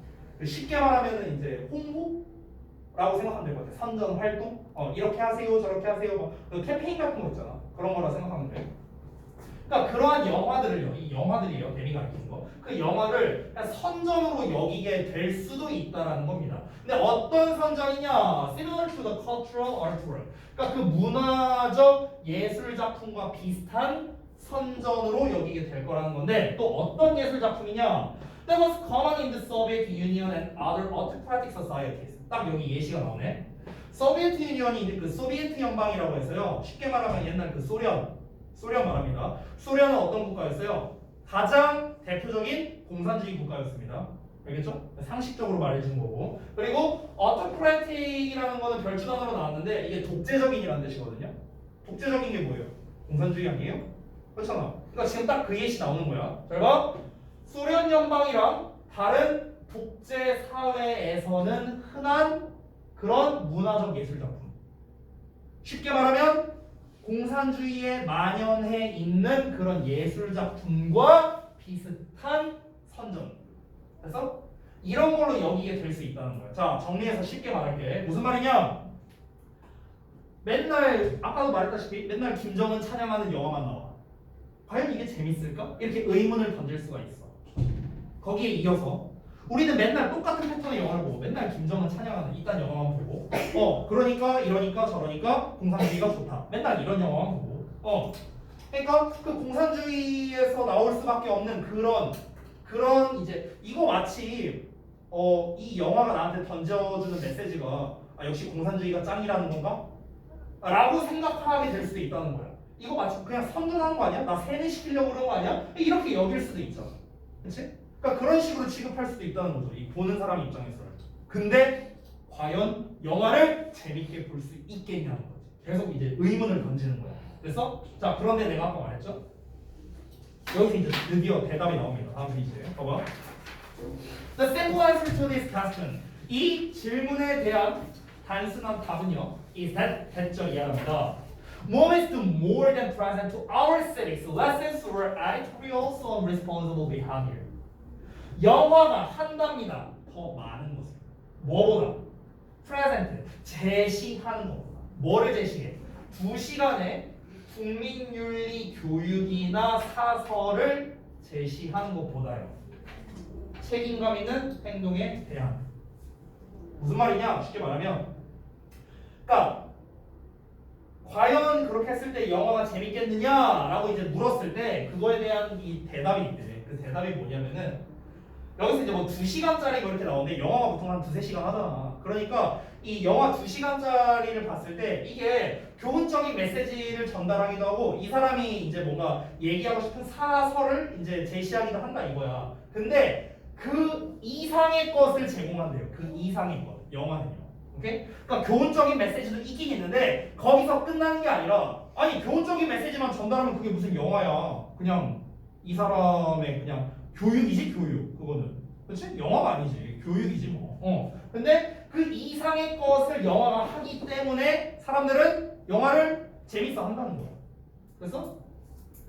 쉽게 말하면은 이제 홍보라고 생각하면 될 것 같아. 선전 활동. 이렇게 하세요, 저렇게 하세요. 그 캠페인 같은 거 있잖아. 그런 거라 생각하면 돼. 그러니까 그러한 영화들을요, 이 영화들이요, 데미 가르치는 거, 그 영화를 그냥 선전으로 여기게 될 수도 있다라는 겁니다. 근데 어떤 선전이냐? Similar to the cultural artwork. 그러니까 그 문화적 예술 작품과 비슷한 선전으로 여기게 될 거라는 건데 또 어떤 예술 작품이냐? That was common in the Soviet Union and other autocratic societies. 딱 여기 예시가 나오네. 소비에트 유니언이 이제 그 소비에트 연방이라고 해서요. 쉽게 말하면 옛날 그 소련 말합니다. 소련은 어떤 국가였어요? 가장 대표적인 공산주의 국가였습니다. 알겠죠? 상식적으로 말해준 거고. 그리고 autocratic이라는 거는 별주 단어로 나왔는데 이게 독재적인이라는 뜻이거든요. 독재적인 게 뭐예요? 공산주의 아니에요? 그렇잖아. 그러니까 지금 딱 그 예시 나오는 거야. 잘 봐. 소련 연방이랑 다른 독재 사회에서는 흔한 그런 문화적 예술 작품. 쉽게 말하면 공산주의에 만연해 있는 그런 예술 작품과 비슷한 선전. 그래서 이런 걸로 여기게 될 수 있다는 거야. 자, 정리해서 쉽게 말할게. 무슨 말이냐? 맨날 아까도 말했다시피 맨날 김정은 찬양하는 영화만 나와. 과연 이게 재밌을까? 이렇게 의문을 던질 수가 있어. 거기에 이어서 우리는 맨날 똑같은 패턴의 영화를 보고 맨날 김정은 찬양하는 이딴 영화만 보고 그러니까 이러니까 저러니까 공산주의가 좋다. 맨날 이런 영화만 보고 그러니까 그 공산주의에서 나올 수밖에 없는 그런 이제 이거 마치 이 영화가 나한테 던져주는 메시지가 역시 공산주의가 짱이라는 건가? 라고 생각하게 될 수도 있다는 거야. 이거 마치 그냥 선전하는 거 아니야? 나 세뇌시키려고 그런 거 아니야? 이렇게 여길 수도 있잖아. 그치? 그러니까 그런 식으로 취급할 수도 있다는 거죠. 이 보는 사람 입장에서는. 근데 과연 영화를 재밌게 볼 수 있겠냐는 거지. 계속 이제 의문을 던지는 거야. 그래서 자 그런데 내가 아까 말했죠. 여기서 이제 드디어 대답이 나옵니다. 다음 페이지에 봐봐. The simple answer to this question. 이 질문에 대한 단순한 답은요. is that 됐죠 이해합니다. Movies do more than present to our cities lessons or editorials on responsible behavior. 영화가 한답니다. 더 많은 것을. 뭐보다? present, 제시하는 것보다. 뭐를 제시해? 2시간에 국민윤리 교육이나 사설을 제시하는 것보다요. 책임감 있는 행동에 대한. 무슨 말이냐? 쉽게 말하면 그러니까 과연 그렇게 했을 때 영화가 재밌겠느냐라고 이제 물었을 때 그거에 대한 이 대답이 있대. 그 대답이 뭐냐면은 여기서 이제 뭐 2시간짜리 뭐 이렇게 나오는데 영화가 보통 한 2-3시간 하잖아. 그러니까 이 영화 2시간짜리를 봤을 때 이게 교훈적인 메시지를 전달하기도 하고 이 사람이 이제 뭔가 얘기하고 싶은 사설을 이제 제시하기도 한다 이거야. 근데 그 이상의 것을 제공한대요. 그 이상의 것. 영화는요. 오케이? 그러니까 교훈적인 메시지도 있긴 있는데 거기서 끝나는 게 아니라 아니 교훈적인 메시지만 전달하면 그게 무슨 영화야. 그냥 이 사람의 그냥 교육이지 교육. 그거는. 그렇지? 영화가 아니지. 교육이지 뭐. 근데 그 이상의 것을 영화가 하기 때문에 사람들은 영화를 재밌어 한다는 거야.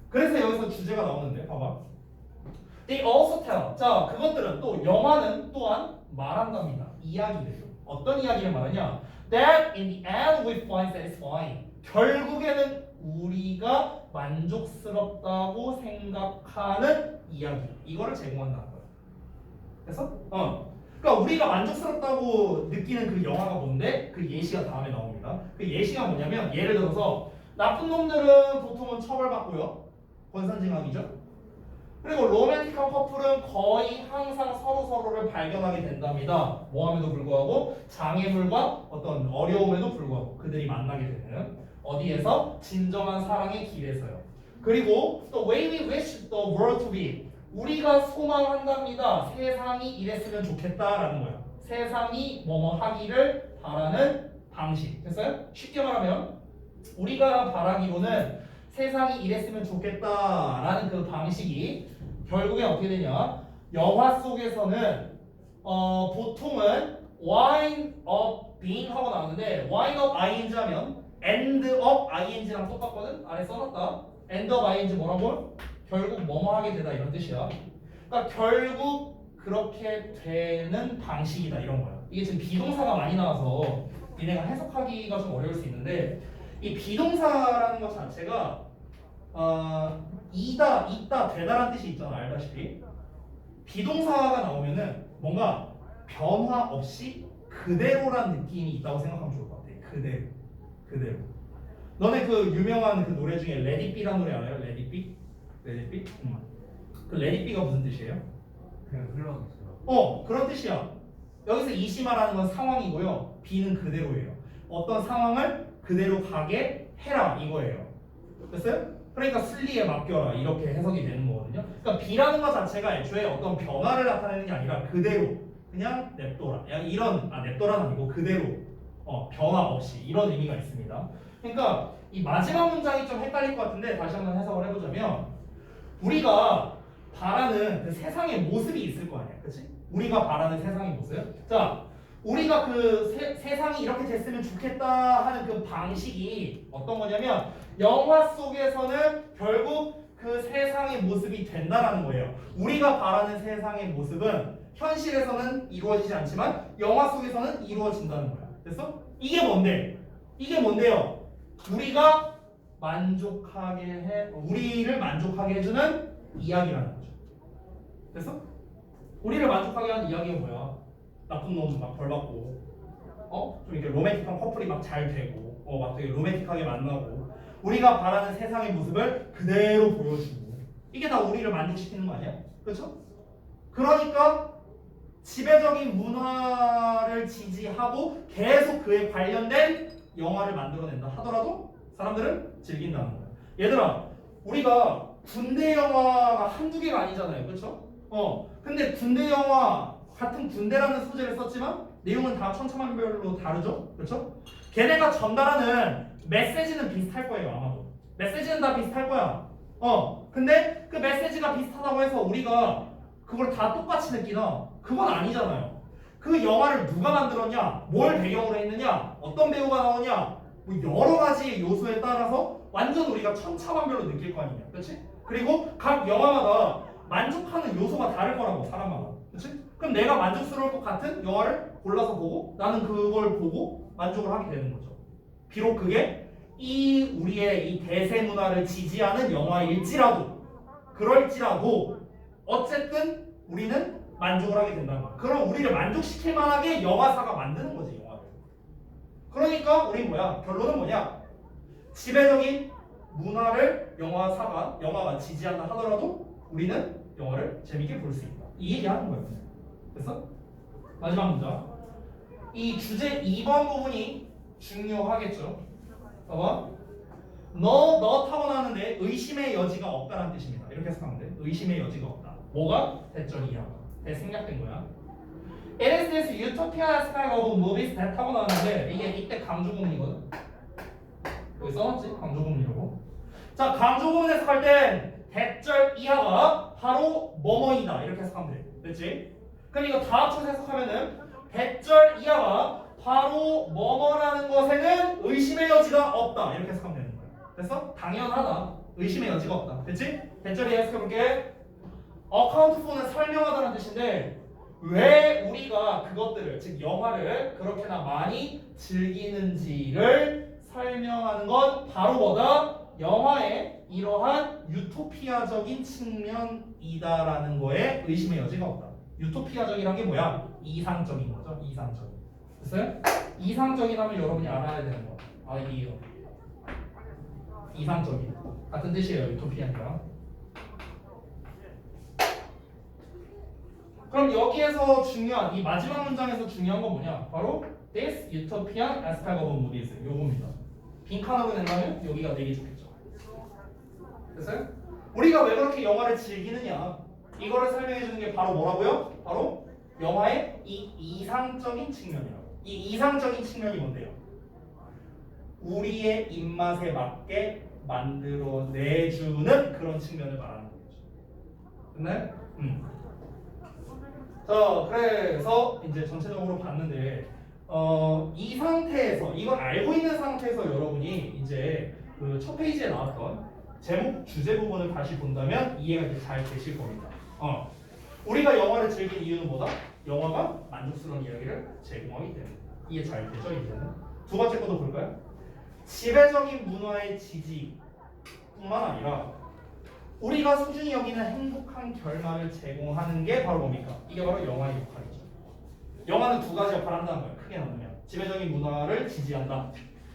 그래서 여기서 주제가 나오는데 봐봐. They also tell. 자, 그것들은 또 영화는 또한 말한답니다. 이야기를. 어떤 이야기를 말하냐? That in the end we find satisfying. 결국에는 우리가 만족스럽다고 생각하는 이야기. 이거를 제공한다는 거야. 그래서 그러니까 우리가 만족스럽다고 느끼는 그 영화가 뭔데? 그 예시가 다음에 나옵니다. 그 예시가 뭐냐면 예를 들어서 나쁜 놈들은 보통은 처벌받고요. 권선징악이죠. 그리고 로맨틱한 커플은 거의 항상 서로를 발견하게 된답니다. 뭐함에도 불구하고 장애물과 어떤 어려움에도 불구하고 그들이 만나게 되는 어디에서? 진정한 사랑의 길에서요. 그리고 또 way we wish the world to be. 우리가 소망한답니다. 세상이 이랬으면 좋겠다라는 거야. 세상이 뭐뭐 하기를 바라는 방식. 됐어요? 쉽게 말하면 우리가 바라기로는 세상이 이랬으면 좋겠다라는 그 방식이 결국에 어떻게 되냐? 영화 속에서는 보통은 wind up being 하고 나오는데 wind up ing 하면 end up ing랑 똑같거든? 아래 써놨다. end up ing 뭐라고? 결국 뭐뭐 하게 되다 이런 뜻이야. 그러니까 결국 그렇게 되는 방식이다 이런 거야. 이게 지금 비동사가 많이 나와서 니네가 해석하기가 좀 어려울 수 있는데 이 비동사라는 것 자체가 이다, 있다, 되다라는 뜻이 있잖아. 알다시피 비동사가 나오면은 뭔가 변화 없이 그대로란 느낌이 있다고 생각하면 좋을 것 같아. 그대로. 너네 그 유명한 그 노래 중에 Let It Be라는 노래 알아요? Let It Be? Let It Be? 그 Let It Be가 무슨 뜻이에요? 그냥 흘러갔어요. 그런 뜻이야. 여기서 이시마라는 건 상황이고요. Be는 그대로예요. 어떤 상황을 그대로 가게 해라 이거예요. 됐어요? 그러니까 순리에 맡겨라 이렇게 해석이 되는 거거든요. 그러니까 B라는 것 자체가 애초에 어떤 변화를 나타내는 게 아니라 그대로 그냥 냅둬라. 이런 냅둬라는 아니고 그대로 변화 없이 이런 의미가 있습니다. 그러니까 이 마지막 문장이 좀 헷갈릴 것 같은데 다시 한번 해석을 해보자면 우리가 바라는 그 세상의 모습이 있을 거 아니야, 그렇지? 우리가 바라는 세상의 모습. 자, 우리가 그 세상이 이렇게 됐으면 좋겠다 하는 그 방식이 어떤 거냐면 영화 속에서는 결국 그 세상의 모습이 된다라는 거예요. 우리가 바라는 세상의 모습은 현실에서는 이루어지지 않지만 영화 속에서는 이루어진다는 거야. 됐어? 이게 뭔데요? 우리가 우리를 만족하게 해주는 이야기라는 거죠. 됐어? 우리를 만족하게 하는 이야기가 뭐야? 나쁜 놈 막 벌 받고, 좀 이렇게 로맨틱한 커플이 막 잘 되고, 막 되게 로맨틱하게 만나고, 우리가 바라는 세상의 모습을 그대로 보여주고, 이게 다 우리를 만족시키는 거 아니야? 그렇죠? 그러니까 지배적인 문화를 지지하고 계속 그에 관련된 영화를 만들어낸다 하더라도 사람들은 즐긴다는 거야. 얘들아, 우리가 군대 영화가 한두 개가 아니잖아요. 그렇죠? 근데 군대 영화 같은 군대라는 소재를 썼지만 내용은 다 천차만별로 다르죠? 그렇죠? 걔네가 전달하는 메시지는 비슷할 거예요. 아마도 메시지는 다 비슷할 거야. 근데 그 메시지가 비슷하다고 해서 우리가 그걸 다 똑같이 느끼나? 그건 아니잖아요. 그 영화를 누가 만들었냐? 뭘 배경으로 했느냐? 어떤 배우가 나오냐? 뭐 여러 가지 요소에 따라서 완전 우리가 천차만별로 느낄 거 아니냐? 그렇지? 그리고 각 영화마다 만족하는 요소가 다를 거라고, 사람마다. 그렇지? 그럼 내가 만족스러울 것 같은 영화를 골라서 보고 나는 그걸 보고 만족을 하게 되는 거죠. 비록 그게 우리의 이 대세 문화를 지지하는 영화일지라도, 그럴지라도 어쨌든 우리는 만족을 하게 된다는 거야. 그럼 우리를 만족시킬 만하게 영화사가 만드는 거지, 영화를. 그러니까 우린 뭐야? 결론은 뭐냐? 지배적인 문화를 영화가 지지한다 하더라도 우리는 영화를 재밌게 볼 수 있다. 이 얘기하는 거예요. 됐어? 마지막 문장. 이 주제 2번 부분이 중요하겠죠. 봐봐. 너 타고나는데 의심의 여지가 없다는 뜻입니다. 이렇게 해석하면 돼. 의심의 여지가 없다. 뭐가? 대절 이하가. 생략된 거야. It is this utopia aspect of movies that 타고나는데 이게 이때 강조구문이거든. 여기 써놨지? 강조구문이라고. 자, 강조구문 해석할 땐 대절 이하가 바로 뭐뭐이다. 이렇게 해석하면 돼. 됐지? 그럼 이거 다 합쳐서 해석하면은 대절 이하가 바로 뭐뭐라는 것에는 의심의 여지가 없다. 이렇게 해석하면 되는 거야. 됐어? 당연하다. 의심의 여지가 없다. 됐지? 대절 이하 해석해볼게. account for는 설명하다는 뜻인데 왜 우리가 그것들을, 즉 영화를 그렇게나 많이 즐기는지를 설명하는 건 바로 뭐다? 영화의 이러한 유토피아적인 측면이다라는 거에 의심의 여지가 없다. 유토피아적이란 게 뭐야? 이상적인 거죠. 이상적인. 됐어요? 이상적인 하면 여러분이 알아야 되는 거. 이요. 이상적인. 같은 뜻이에요. 유토피아니까. 그럼 여기에서 중요한, 이 마지막 문장에서 중요한 건 뭐냐? 바로 This utopian aspect of movies. 요겁니다. 빈칸으로 낸다면 여기가 되게 좋겠죠. 됐어요? 우리가 왜 그렇게 영화를 즐기느냐? 이거를 설명해 주는 게 바로 뭐라고요? 바로 영화의 이 이상적인 측면이라고. 이 이상적인 측면이 뭔데요? 우리의 입맛에 맞게 만들어내주는 그런 측면을 말하는 거죠. 됐나요? 자, 그래서 이제 전체적으로 봤는데 이 상태에서, 이걸 알고 있는 상태에서 여러분이 이제 그 첫 페이지에 나왔던 제목 주제 부분을 다시 본다면 이해가 이제 잘 되실 겁니다. 우리가 영화를 즐긴 이유는 뭐다? 영화가 만족스러운 이야기를 제공하기 때문에. 이해 잘 되죠, 이제는? 두 번째 것도 볼까요? 지배적인 문화의 지지뿐만 아니라 우리가 소중히 여기는 행복한 결말을 제공하는 게 바로 뭡니까? 이게 바로 영화의 역할이죠. 영화는 두 가지 역할을 한다는 거예요. 크게 나누면 지배적인 문화를 지지한다.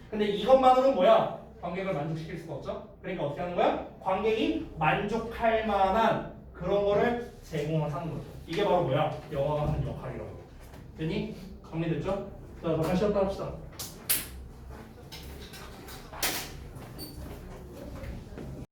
근데 이것만으로는 뭐야? 관객을 만족시킬 수가 없죠. 그러니까 어떻게 하는 거야? 관객이 만족할 만한 그런 거를 제공을 하는 거죠. 이게 바로 뭐야? 영화가 하는 역할이라고. 됐니? 정리됐죠? 자, 잠깐 쉬었다 합시다.